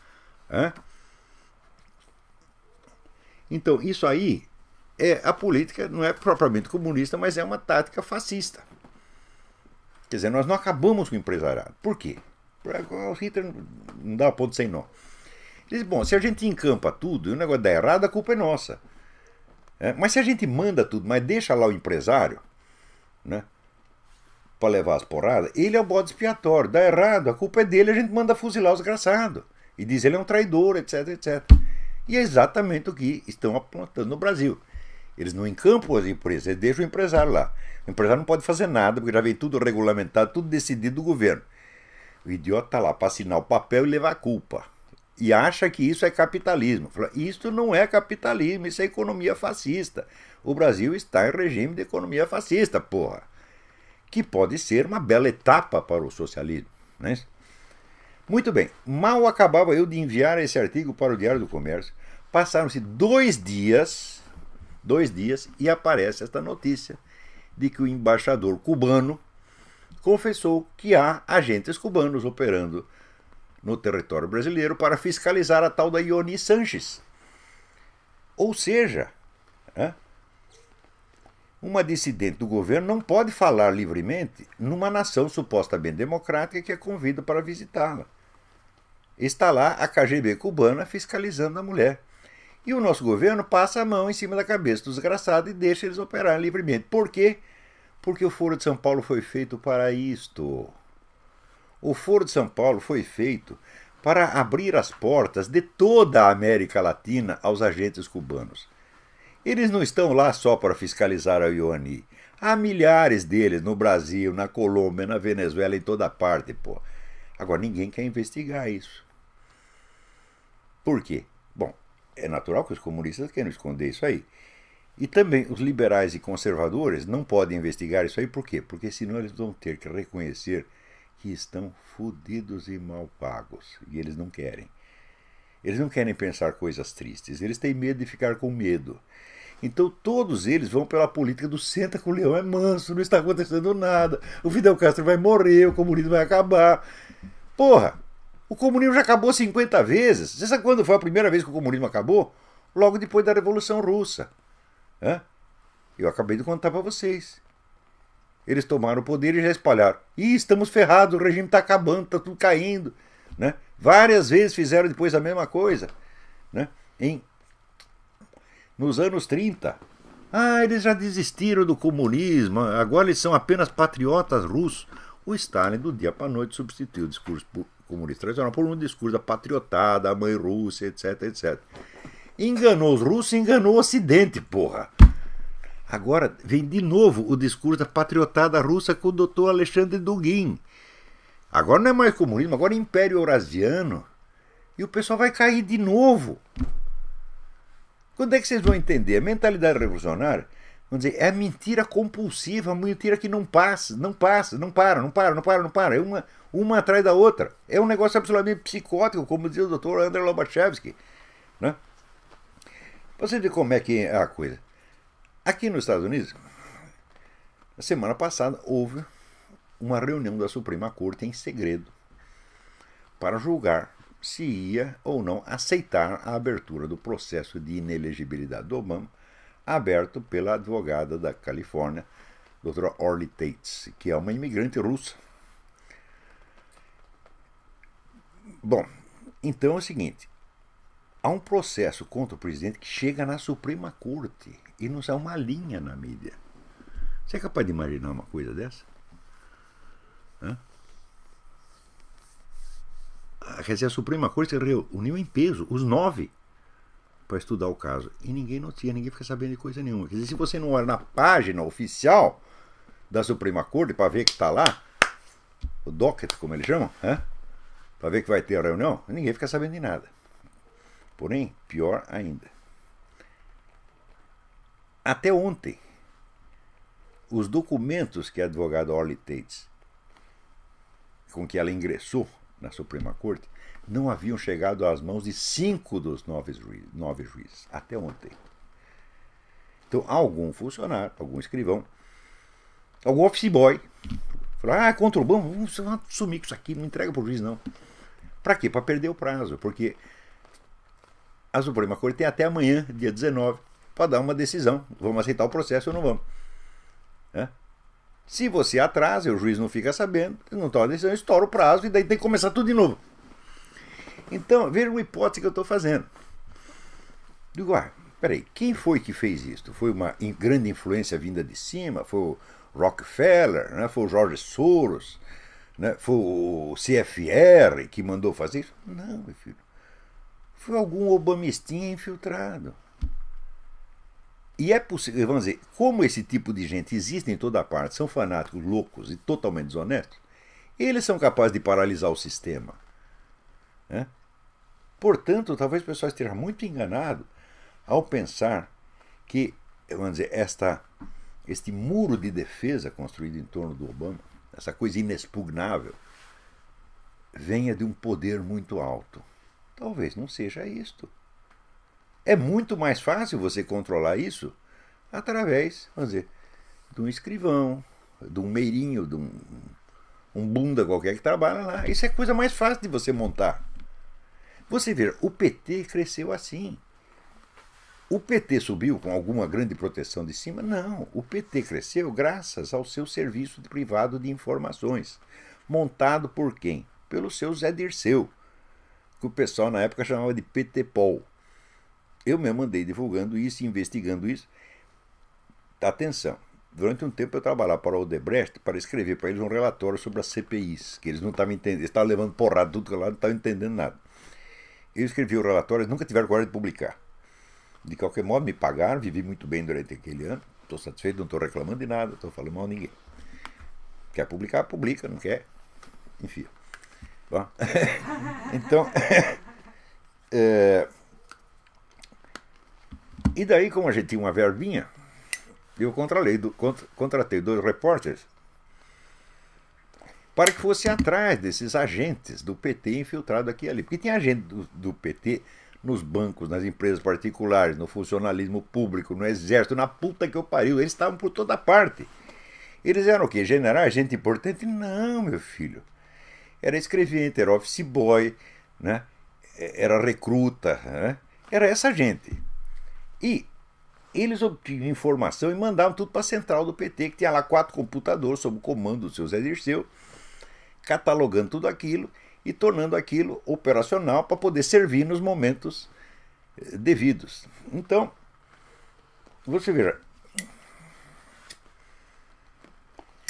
Então, isso aí a política não é propriamente comunista, mas é uma tática fascista. Quer dizer, nós não acabamos com o empresariado. Por quê? O Hitler não dá ponto sem nó. Ele diz, bom, se a gente encampa tudo e o negócio dá errado, a culpa é nossa. Mas se a gente manda tudo, mas deixa lá o empresário, né, para levar as porradas, ele é o bode expiatório. Dá errado, a culpa é dele, a gente manda fuzilar os desgraçados. E diz ele é um traidor, etc, etc. E é exatamente o que estão apontando no Brasil. Eles não encampam as empresas, eles deixam o empresário lá. O empresário não pode fazer nada, porque já vem tudo regulamentado, tudo decidido do governo. O idiota está lá para assinar o papel e levar a culpa. E acha que isso é capitalismo. Fala, isso não é capitalismo, isso é economia fascista. O Brasil está em regime de economia fascista, porra. Que pode ser uma bela etapa para o socialismo, né? Muito bem, mal acabava eu de enviar esse artigo para o Diário do Comércio, passaram-se 2 dias e aparece esta notícia de que o embaixador cubano confessou que há agentes cubanos operando no território brasileiro para fiscalizar a tal da Ioni Sanches. Ou seja, uma dissidente do governo não pode falar livremente numa nação supostamente democrática que a convida para visitá-la. Está lá a KGB cubana fiscalizando a mulher. E o nosso governo passa a mão em cima da cabeça dos desgraçados e deixa eles operarem livremente. Por quê? Porque o Foro de São Paulo foi feito para isto. O Foro de São Paulo foi feito para abrir as portas de toda a América Latina aos agentes cubanos. Eles não estão lá só para fiscalizar a Ioni. Há milhares deles no Brasil, na Colômbia, na Venezuela, em toda parte, pô. Agora, ninguém quer investigar isso. Por quê? Bom, é natural que os comunistas queiram esconder isso aí. E também os liberais e conservadores não podem investigar isso aí. Por quê? Porque senão eles vão ter que reconhecer que estão fodidos e mal pagos. E eles não querem. Eles não querem pensar coisas tristes. Eles têm medo de ficar com medo. Então todos eles vão pela política do senta com o leão é manso, não está acontecendo nada. O Fidel Castro vai morrer, o comunismo vai acabar. Porra, o comunismo já acabou 50 vezes. Você sabe quando foi a primeira vez que o comunismo acabou? Logo depois da Revolução Russa. Eu acabei de contar para vocês. Eles tomaram o poder e já espalharam. Ih, estamos ferrados, o regime está acabando, está tudo caindo. Né? Várias vezes fizeram depois a mesma coisa. Né? Nos anos 30. Eles já desistiram do comunismo, agora eles são apenas patriotas russos. O Stalin, do dia para a noite, substituiu o discurso comunista tradicional por um discurso da patriotada, a mãe Rússia, etc, etc. Enganou os russos, enganou o Ocidente, porra. Agora vem de novo o discurso da patriotada russa com o doutor Alexandre Dugin. Agora não é mais comunismo, agora é Império Eurasiano. E o pessoal vai cair de novo. Quando é que vocês vão entender? A mentalidade revolucionária, vamos dizer, é a mentira compulsiva, a mentira que não passa, não passa, não para, não para, não para, não para. É uma atrás da outra. É um negócio absolutamente psicótico, como dizia o Dr. Andrei Lobachevsky. Né? Você vê como é que é a coisa. Aqui nos Estados Unidos, na semana passada, houve uma reunião da Suprema Corte em segredo para julgar se ia ou não aceitar a abertura do processo de inelegibilidade do Obama, aberto pela advogada da Califórnia, doutora Orly Tates, que é uma imigrante russa. Bom, então é o seguinte, há um processo contra o presidente que chega na Suprema Corte e não sai uma linha na mídia. Você é capaz de imaginar uma coisa dessa? Hã? Quer dizer, a Suprema Corte se reuniu em peso, os 9, para estudar o caso. E ninguém notia, ninguém fica sabendo de coisa nenhuma. Quer dizer, se você não olha na página oficial da Suprema Corte para ver que está lá, o docket, como eles chamam, para ver que vai ter a reunião, ninguém fica sabendo de nada. Porém, pior ainda. Até ontem, os documentos que a advogada Orly Tates, com que ela ingressou na Suprema Corte, não haviam chegado às mãos de 5 dos 9 juízes, até ontem. Então, algum funcionário, algum escrivão, algum office boy, falou, é contra o Obama, vamos sumir com isso aqui, não entrega para o juiz não. Para quê? Para perder o prazo, porque a Suprema Corte tem até amanhã, dia 19, para dar uma decisão, vamos aceitar o processo ou não vamos. Se você atrasa e o juiz não fica sabendo, não toma a decisão, estoura o prazo e daí tem que começar tudo de novo. Então, veja uma hipótese que eu estou fazendo. Digo, peraí, quem foi que fez isso? Foi uma grande influência vinda de cima? Foi o Rockefeller? Né? Foi o George Soros? Né? Foi o CFR que mandou fazer isso? Não, meu filho. Foi algum obamistinha infiltrado. E é possível, vamos dizer, como esse tipo de gente existe em toda parte, são fanáticos, loucos e totalmente desonestos, eles são capazes de paralisar o sistema. Né? Portanto, talvez o pessoal esteja muito enganado ao pensar que, vamos dizer, este muro de defesa construído em torno do Obama, essa coisa inexpugnável, venha de um poder muito alto. Talvez não seja isto. É muito mais fácil você controlar isso através, vamos dizer, de um escrivão, de um meirinho, de um bunda qualquer que trabalha lá. Isso é a coisa mais fácil de você montar. Você vê, o PT cresceu assim. O PT subiu com alguma grande proteção de cima? Não. O PT cresceu graças ao seu serviço privado de informações. Montado por quem? Pelo seu Zé Dirceu, que o pessoal na época chamava de PT-Pol. Eu mesmo andei divulgando isso, investigando isso. Atenção, durante um tempo eu trabalhava para o Odebrecht para escrever para eles um relatório sobre as CPIs, que eles não estavam entendendo, eles estavam levando porrada tudo que lá, não estavam entendendo nada. Eu escrevi o relatório, eles nunca tiveram coragem de publicar. De qualquer modo, me pagaram, vivi muito bem durante aquele ano, estou satisfeito, não estou reclamando de nada, estou falando mal de ninguém. Quer publicar, publica, não quer, enfim. Bom, então, e daí, como a gente tinha uma verbinha, eu contratei 2 repórteres para que fosse atrás desses agentes do PT infiltrados aqui e ali. Porque tinha agente do PT nos bancos, nas empresas particulares, no funcionalismo público, no exército, na puta que eu pariu. Eles estavam por toda parte. Eles eram o quê? Generais, gente importante? Não, meu filho. Era escrevente, era office boy, né? Era recruta, né? Era essa gente. E eles obtinham informação e mandavam tudo para a central do PT, que tinha lá 4 computadores sob o comando do seu Zé Dirceu, catalogando tudo aquilo e tornando aquilo operacional para poder servir nos momentos devidos. Então, você veja,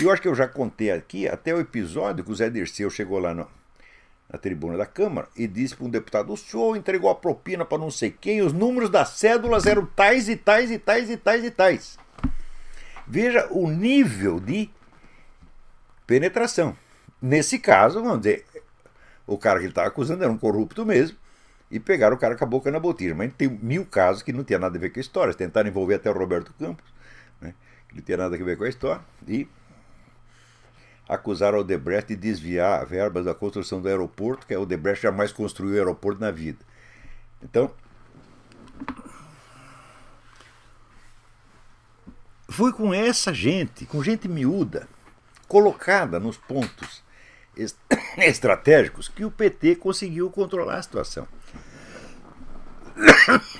eu acho que eu já contei aqui até o episódio que o Zé Dirceu chegou lá na tribuna da Câmara e disse para um deputado: o senhor entregou a propina para não sei quem, os números das cédulas eram tais e tais e tais e tais e tais. Veja o nível de penetração. Nesse caso, vamos dizer, o cara que ele estava acusando era um corrupto mesmo, e pegaram o cara com a boca na botija. Mas tem 1000 casos que não tinha nada a ver com a história. Tentaram envolver até o Roberto Campos, né, que não tinha nada a ver com a história, e acusaram o Odebrecht de desviar verbas da construção do aeroporto, que o Odebrecht jamais construiu o aeroporto na vida. Então, foi com essa gente, com gente miúda, colocada nos pontos estratégicos, que o PT conseguiu controlar a situação.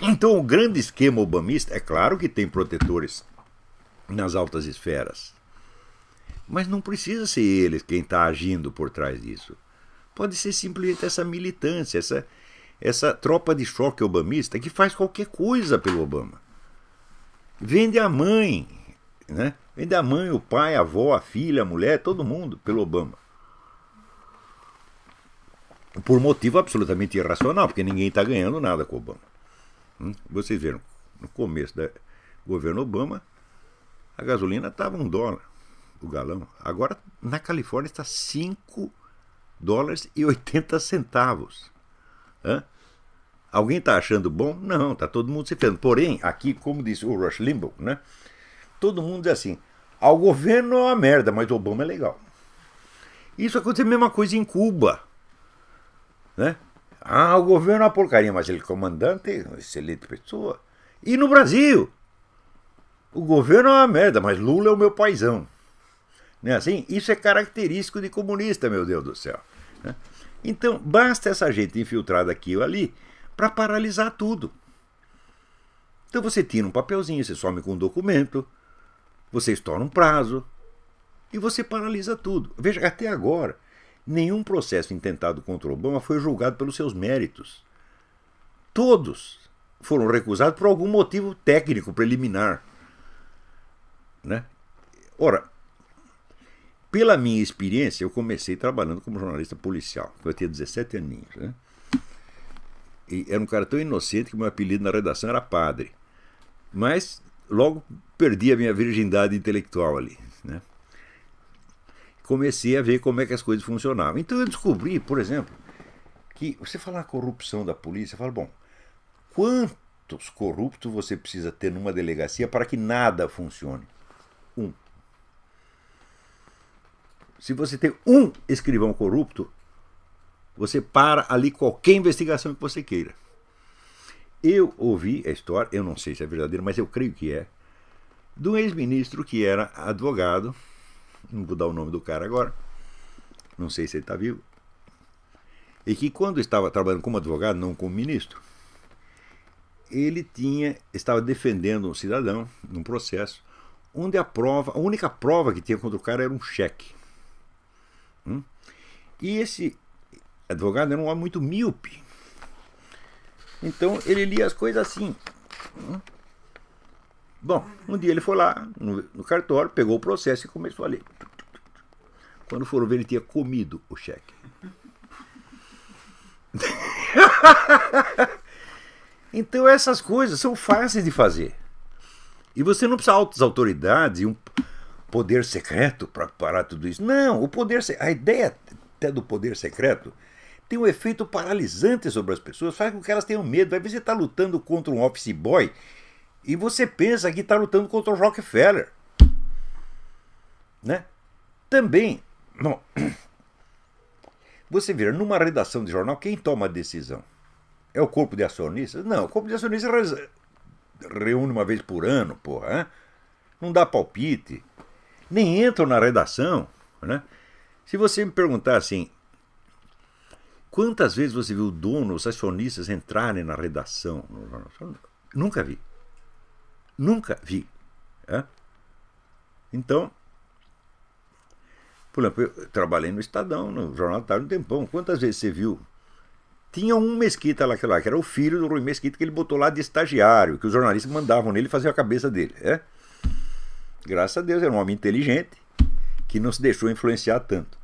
Então, o grande esquema obamista, é claro que tem protetores nas altas esferas, mas não precisa ser eles quem está agindo por trás disso. Pode ser simplesmente essa militância, essa tropa de choque obamista que faz qualquer coisa pelo Obama. Vende a mãe, né? Vende a mãe, o pai, a avó, a filha, a mulher, todo mundo pelo Obama. Por motivo absolutamente irracional, porque ninguém está ganhando nada com o Obama. Vocês viram, no começo do governo Obama, a gasolina estava $1 o galão. Agora, na Califórnia, está $5,80. Alguém está achando bom? Não, está todo mundo se ferrando. Porém, aqui, como disse o Rush Limbaugh, né, todo mundo diz assim, o governo é uma merda, mas o Obama é legal. Isso aconteceu a mesma coisa em Cuba. Né? O governo é uma porcaria, mas ele comandante é uma excelente pessoa. E no Brasil? O governo é uma merda, mas Lula é o meu paizão. Não é assim? Isso é característico de comunista, meu Deus do céu. Né? Então, basta essa gente infiltrada aqui ou ali para paralisar tudo. Então você tira um papelzinho, você some com um documento, você estoura um prazo e você paralisa tudo. Veja, até agora, nenhum processo intentado contra o Obama foi julgado pelos seus méritos. Todos foram recusados por algum motivo técnico preliminar. Né? Ora, pela minha experiência, eu comecei trabalhando como jornalista policial. Eu tinha 17 aninhos. Né? E era um cara tão inocente que meu apelido na redação era Padre. Mas logo perdi a minha virgindade intelectual ali. Né? Comecei a ver como é que as coisas funcionavam. Então eu descobri, por exemplo, que você fala na corrupção da polícia, fala, bom, quantos corruptos você precisa ter numa delegacia para que nada funcione? 1. Se você tem um escrivão corrupto, você para ali qualquer investigação que você queira. Eu ouvi a história, eu não sei se é verdadeiro, mas eu creio que é, de um ex-ministro que era advogado, não vou dar o nome do cara agora, não sei se ele está vivo, e que quando estava trabalhando como advogado, não como ministro, ele estava defendendo um cidadão num processo onde a única prova que tinha contra o cara era um cheque. E esse advogado era um homem muito míope. Então ele lia as coisas assim. Bom, um dia ele foi lá no cartório, pegou o processo e começou a ler. Quando foram ver, ele tinha comido o cheque. Então essas coisas são fáceis de fazer. E você não precisa de altas autoridades e um poder secreto para parar tudo isso. Não, a ideia até do poder secreto tem um efeito paralisante sobre as pessoas, faz com que elas tenham medo. Vai ver, você está lutando contra um office boy e você pensa que está lutando contra o Rockefeller. Né? Também, bom, você vê, numa redação de jornal, quem toma a decisão? É o corpo de acionistas? Não, o corpo de acionistas reúne uma vez por ano, porra. Hein? Não dá palpite. Nem entram na redação. Né? Se você me perguntar assim, quantas vezes você viu o dono, os acionistas entrarem na redação? Nunca vi. Nunca vi. Então, por exemplo, eu trabalhei no Estadão, no Jornal da Tarde, um tempão. Quantas vezes você viu? Tinha um Mesquita lá, que era o filho do Rui Mesquita, que ele botou lá de estagiário, que os jornalistas mandavam nele fazer a cabeça dele. Graças a Deus, era um homem inteligente, que não se deixou influenciar tanto.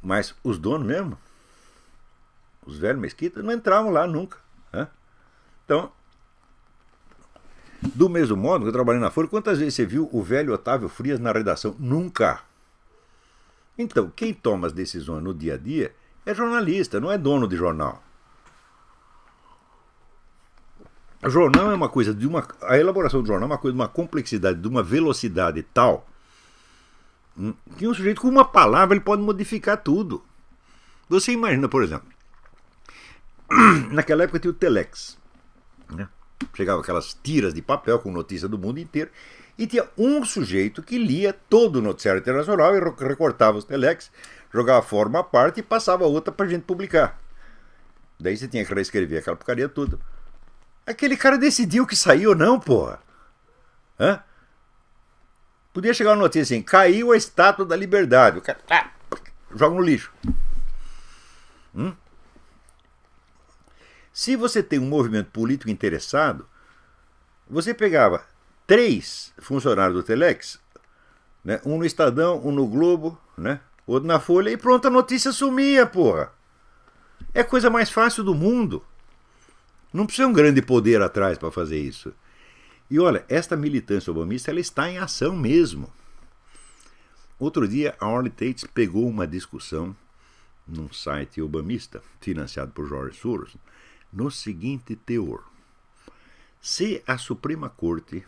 Mas os donos mesmo, os velhos Mesquita, não entravam lá nunca. Então, do mesmo modo que eu trabalhei na Folha, quantas vezes você viu o velho Otávio Frias na redação? Nunca. Então, quem toma as decisões no dia a dia é jornalista, não é dono de jornal. O jornal é uma coisa a elaboração do jornal é uma coisa de uma complexidade, de uma velocidade tal que um sujeito com uma palavra ele pode modificar tudo. Você imagina, por exemplo, naquela época tinha o Telex, né? Chegava aquelas tiras de papel com notícia do mundo inteiro e tinha um sujeito que lia todo o noticiário internacional e recortava os Telex, jogava fora uma parte e passava outra pra gente publicar. Daí você tinha que reescrever aquela porcaria toda. Aquele cara decidiu que saiu ou não, porra. Hã? Podia chegar uma notícia assim, caiu a Estátua da Liberdade. O cara joga no lixo. Se você tem um movimento político interessado, você pegava 3 funcionários do Telex, né? Um no Estadão, um no Globo, né? Outro na Folha, e pronto, a notícia sumia, porra. É a coisa mais fácil do mundo. Não precisa um grande poder atrás para fazer isso. E olha, esta militância obamista ela está em ação mesmo. Outro dia, a Orly Tates pegou uma discussão num site obamista, financiado por George Soros, no seguinte teor. Se a Suprema Corte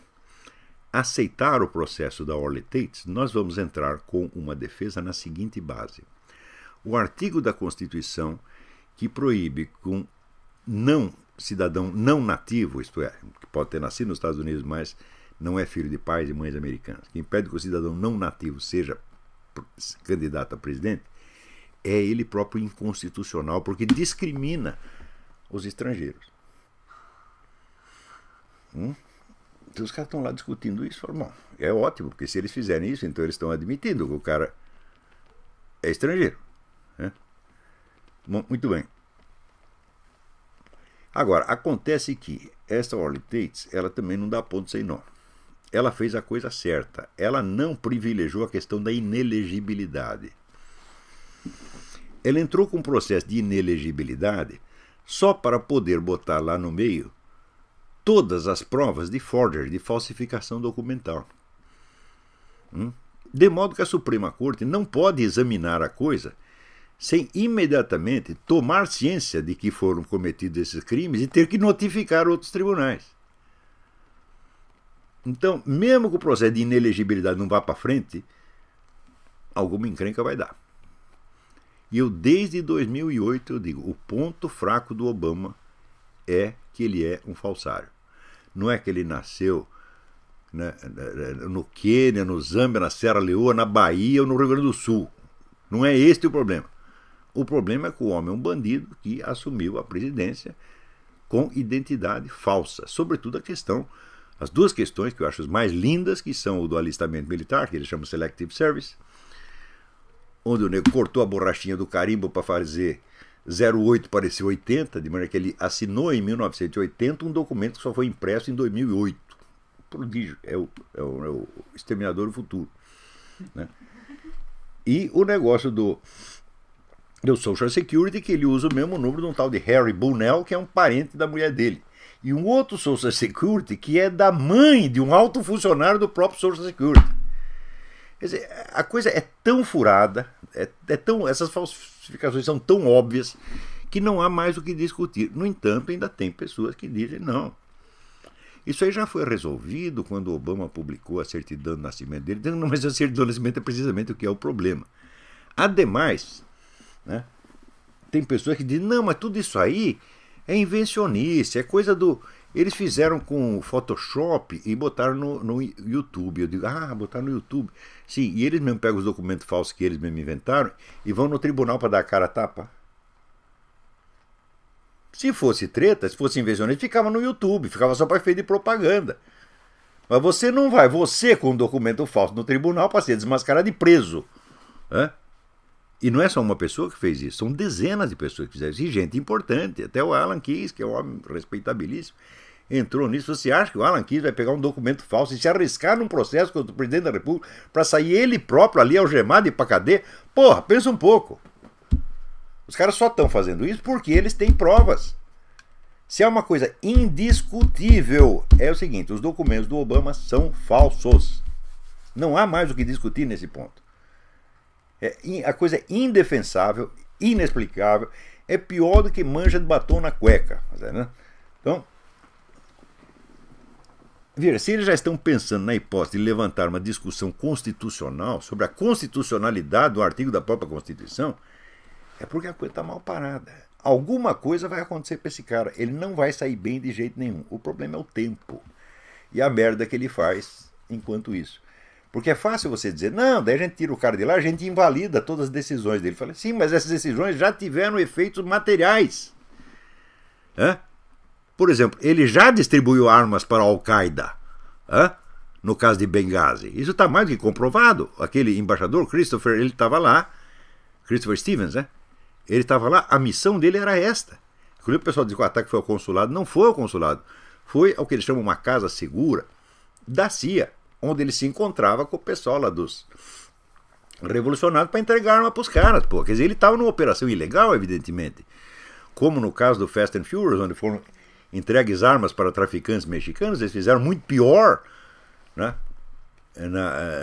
aceitar o processo da Orly Tates, nós vamos entrar com uma defesa na seguinte base. O artigo da Constituição que proíbe que um cidadão não nativo, isto é, que pode ter nascido nos Estados Unidos, mas não é filho de pais e mães americanas, que impede que o cidadão não nativo seja candidato a presidente, é ele próprio inconstitucional, porque discrimina os estrangeiros. Então os caras estão lá discutindo isso, falam, bom, é ótimo, porque se eles fizerem isso, então eles estão admitindo que o cara é estrangeiro. Né? Bom, muito bem. Agora, acontece que esta Orly Tates, ela também não dá ponto sem nó. Ela fez a coisa certa. Ela não privilegiou a questão da inelegibilidade. Ela entrou com um processo de inelegibilidade só para poder botar lá no meio todas as provas de forgery, de falsificação documental. De modo que a Suprema Corte não pode examinar a coisa sem imediatamente tomar ciência de que foram cometidos esses crimes e ter que notificar outros tribunais. Então, mesmo que o processo de inelegibilidade não vá para frente, alguma encrenca vai dar. E eu, desde 2008, eu digo, o ponto fraco do Obama é que ele é um falsário. Não é que ele nasceu, né, no Quênia, no Zâmbia, na Serra Leoa, na Bahia ou no Rio Grande do Sul. Não é este o problema. O problema é que o homem é um bandido que assumiu a presidência com identidade falsa. Sobretudo as duas questões que eu acho as mais lindas, que são o do alistamento militar, que eles chamam Selective Service, onde o nego cortou a borrachinha do carimbo para fazer 08 parecer 80, de maneira que ele assinou em 1980 um documento que só foi impresso em 2008. Prodígio, é o exterminador do futuro. Né? E o negócio do Social Security, que ele usa o mesmo número de um tal de Harry Bunnell, que é um parente da mulher dele. E um outro Social Security, que é da mãe de um alto funcionário do próprio Social Security. Quer dizer, a coisa é tão furada, essas falsificações são tão óbvias, que não há mais o que discutir. No entanto, ainda tem pessoas que dizem não. Isso aí já foi resolvido quando o Obama publicou a certidão de nascimento dele, dizendo, não, mas a certidão de nascimento é precisamente o que é o problema. Ademais, né, tem pessoas que dizem, não, mas tudo isso aí é invencionice, é coisa do... Eles fizeram com Photoshop e botaram no YouTube. Eu digo, botaram no YouTube. Sim, e eles mesmo pegam os documentos falsos que eles mesmo inventaram e vão no tribunal para dar a cara a tapa. Se fosse treta, se fosse invencionice, ficava no YouTube, ficava só para efeito de propaganda. Mas você não vai, você com um documento falso no tribunal para ser desmascarado e preso. E não é só uma pessoa que fez isso, são dezenas de pessoas que fizeram isso, e gente importante, até o Alan Keyes, que é um homem respeitabilíssimo, entrou nisso. Você acha que o Alan Keyes vai pegar um documento falso e se arriscar num processo contra o presidente da República para sair ele próprio ali algemado e ir pra cadeia? Porra, pensa um pouco. Os caras só estão fazendo isso porque eles têm provas. Se é uma coisa indiscutível, é o seguinte, os documentos do Obama são falsos. Não há mais o que discutir nesse ponto. A coisa é indefensável, inexplicável, é pior do que mancha de batom na cueca. Né? Então, Veja, se eles já estão pensando na hipótese de levantar uma discussão constitucional sobre a constitucionalidade do artigo da própria Constituição, é porque a coisa está mal parada. Alguma coisa vai acontecer para esse cara. Ele não vai sair bem de jeito nenhum. O problema é o tempo e a merda que ele faz enquanto isso. Porque é fácil você dizer, não, daí a gente tira o cara de lá, a gente invalida todas as decisões dele. Fala, sim, mas essas decisões já tiveram efeitos materiais. Por exemplo, ele já distribuiu armas para a Al-Qaeda, no caso de Benghazi. Isso está mais do que comprovado. Aquele embaixador, Christopher, ele estava lá, Christopher Stevens, né? Ele estava lá, a missão dele era esta. Inclusive o pessoal diz que o ataque foi ao consulado. Não foi ao consulado. Foi ao que eles chamam uma casa segura da CIA, onde ele se encontrava com o pessoal lá dos revolucionários para entregar arma para os caras. Pô. Quer dizer, ele estava numa operação ilegal, evidentemente. Como no caso do Fast and Furious, onde foram entregues armas para traficantes mexicanos, eles fizeram muito pior, né,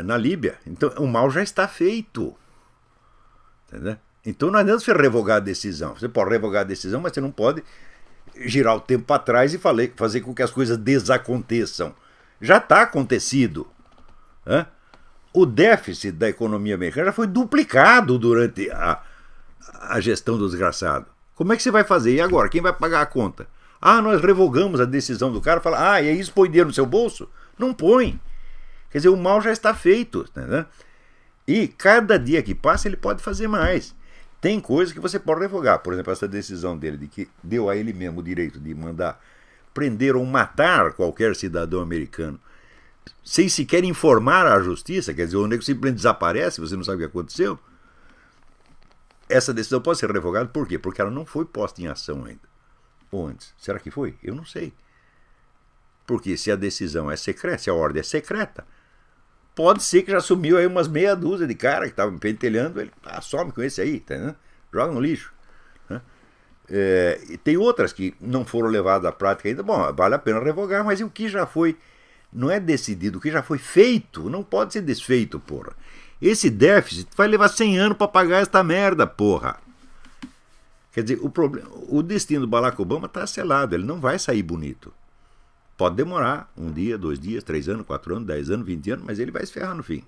na Líbia. Então o mal já está feito. Entendeu? Então não adianta você revogar a decisão. Você pode revogar a decisão, mas você não pode girar o tempo para trás e fazer com que as coisas desaconteçam. Já está acontecido. O déficit da economia americana já foi duplicado durante a gestão do desgraçado. Como é que você vai fazer? E agora? Quem vai pagar a conta? Nós revogamos a decisão do cara. Fala, e aí isso põe dinheiro no seu bolso? Não põe. Quer dizer, o mal já está feito. Né? E cada dia que passa ele pode fazer mais. Tem coisas que você pode revogar. Por exemplo, essa decisão dele de que deu a ele mesmo o direito de mandar prender ou matar qualquer cidadão americano sem sequer informar a justiça, quer dizer, o nego simplesmente desaparece, você não sabe o que aconteceu. Essa decisão pode ser revogada por quê? Porque ela não foi posta em ação ainda. Ou antes. Será que foi? Eu não sei. Porque se a decisão é secreta, se a ordem é secreta, pode ser que já sumiu aí umas meia dúzia de cara que estavam pentelhando, ele some com esse aí, tá, né? Joga no lixo. Né? E tem outras que não foram levadas à prática ainda. Bom, vale a pena revogar, mas o que já foi, não é decidido, o que já foi feito, não pode ser desfeito, porra. Esse déficit vai levar 100 anos para pagar esta merda, porra. Quer dizer, o destino do Barack Obama está selado, ele não vai sair bonito. Pode demorar 1 dia, 2 dias, 3 anos, 4 anos, 10 anos, 20 anos, mas ele vai se ferrar no fim.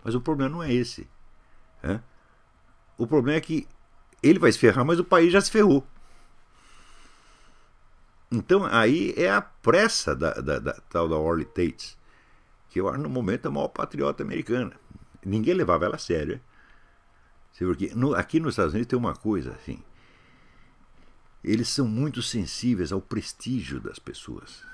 Mas o problema não é esse. O problema é que ele vai se ferrar, mas o país já se ferrou. Então aí é a pressa da tal da Orly Tates, que eu acho no momento é a maior patriota americana. Ninguém levava ela a sério. Porque aqui nos Estados Unidos tem uma coisa assim. Eles são muito sensíveis ao prestígio das pessoas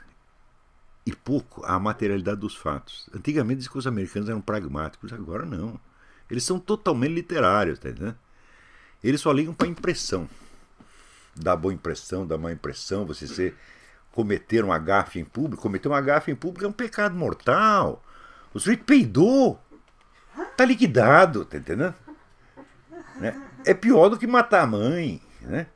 e pouco à materialidade dos fatos. Antigamente diz que os americanos eram pragmáticos, agora não. Eles são totalmente literários, tá entendendo? Eles só ligam para a impressão. Da boa impressão, da má impressão, cometer uma gafe em público. Cometer uma gafe em público é um pecado mortal. O sujeito peidou. Tá liquidado, tá entendendo? Né? É pior do que matar a mãe, né?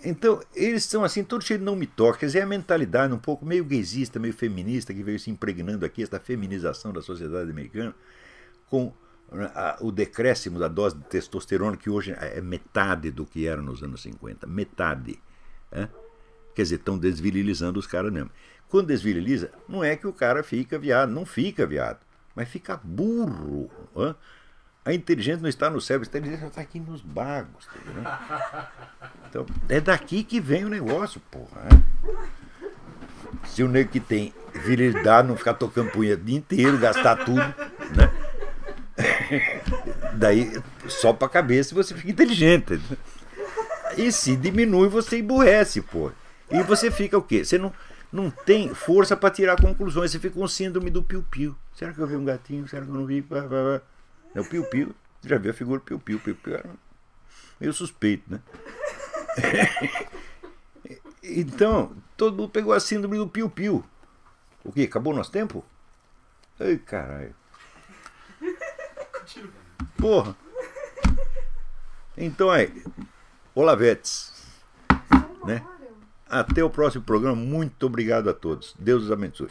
Então, eles são assim, todos cheios de não me toque. Quer dizer, é a mentalidade um pouco meio gaysista, meio feminista, que veio se impregnando aqui, essa feminização da sociedade americana, com o decréscimo da dose de testosterona, que hoje é metade do que era nos anos 50. Metade. Quer dizer, estão desvirilizando os caras mesmo. Quando desviriliza, não é que o cara fica viado, não fica viado, mas fica burro. A inteligência não está no cérebro, a inteligência está aqui nos bagos. Tá, então, é daqui que vem o negócio, porra. Se o nego que tem virilidade não ficar tocando punheta o dia inteiro, gastar tudo, né? Daí, só pra cabeça você fica inteligente. E se diminui, você emburrece, pô. E você fica o quê? Você não tem força para tirar conclusões. Você fica com síndrome do piu-piu. Será que eu vi um gatinho? Será que eu não vi? É o piu-piu. Já viu a figura piu-piu? Piu-piu era meio suspeito, né? Então, todo mundo pegou a síndrome do piu-piu. O quê? Acabou o nosso tempo? Ai, caralho. Porra. Então aí, Olavetes, né? Até o próximo programa. Muito obrigado a todos. Deus os abençoe.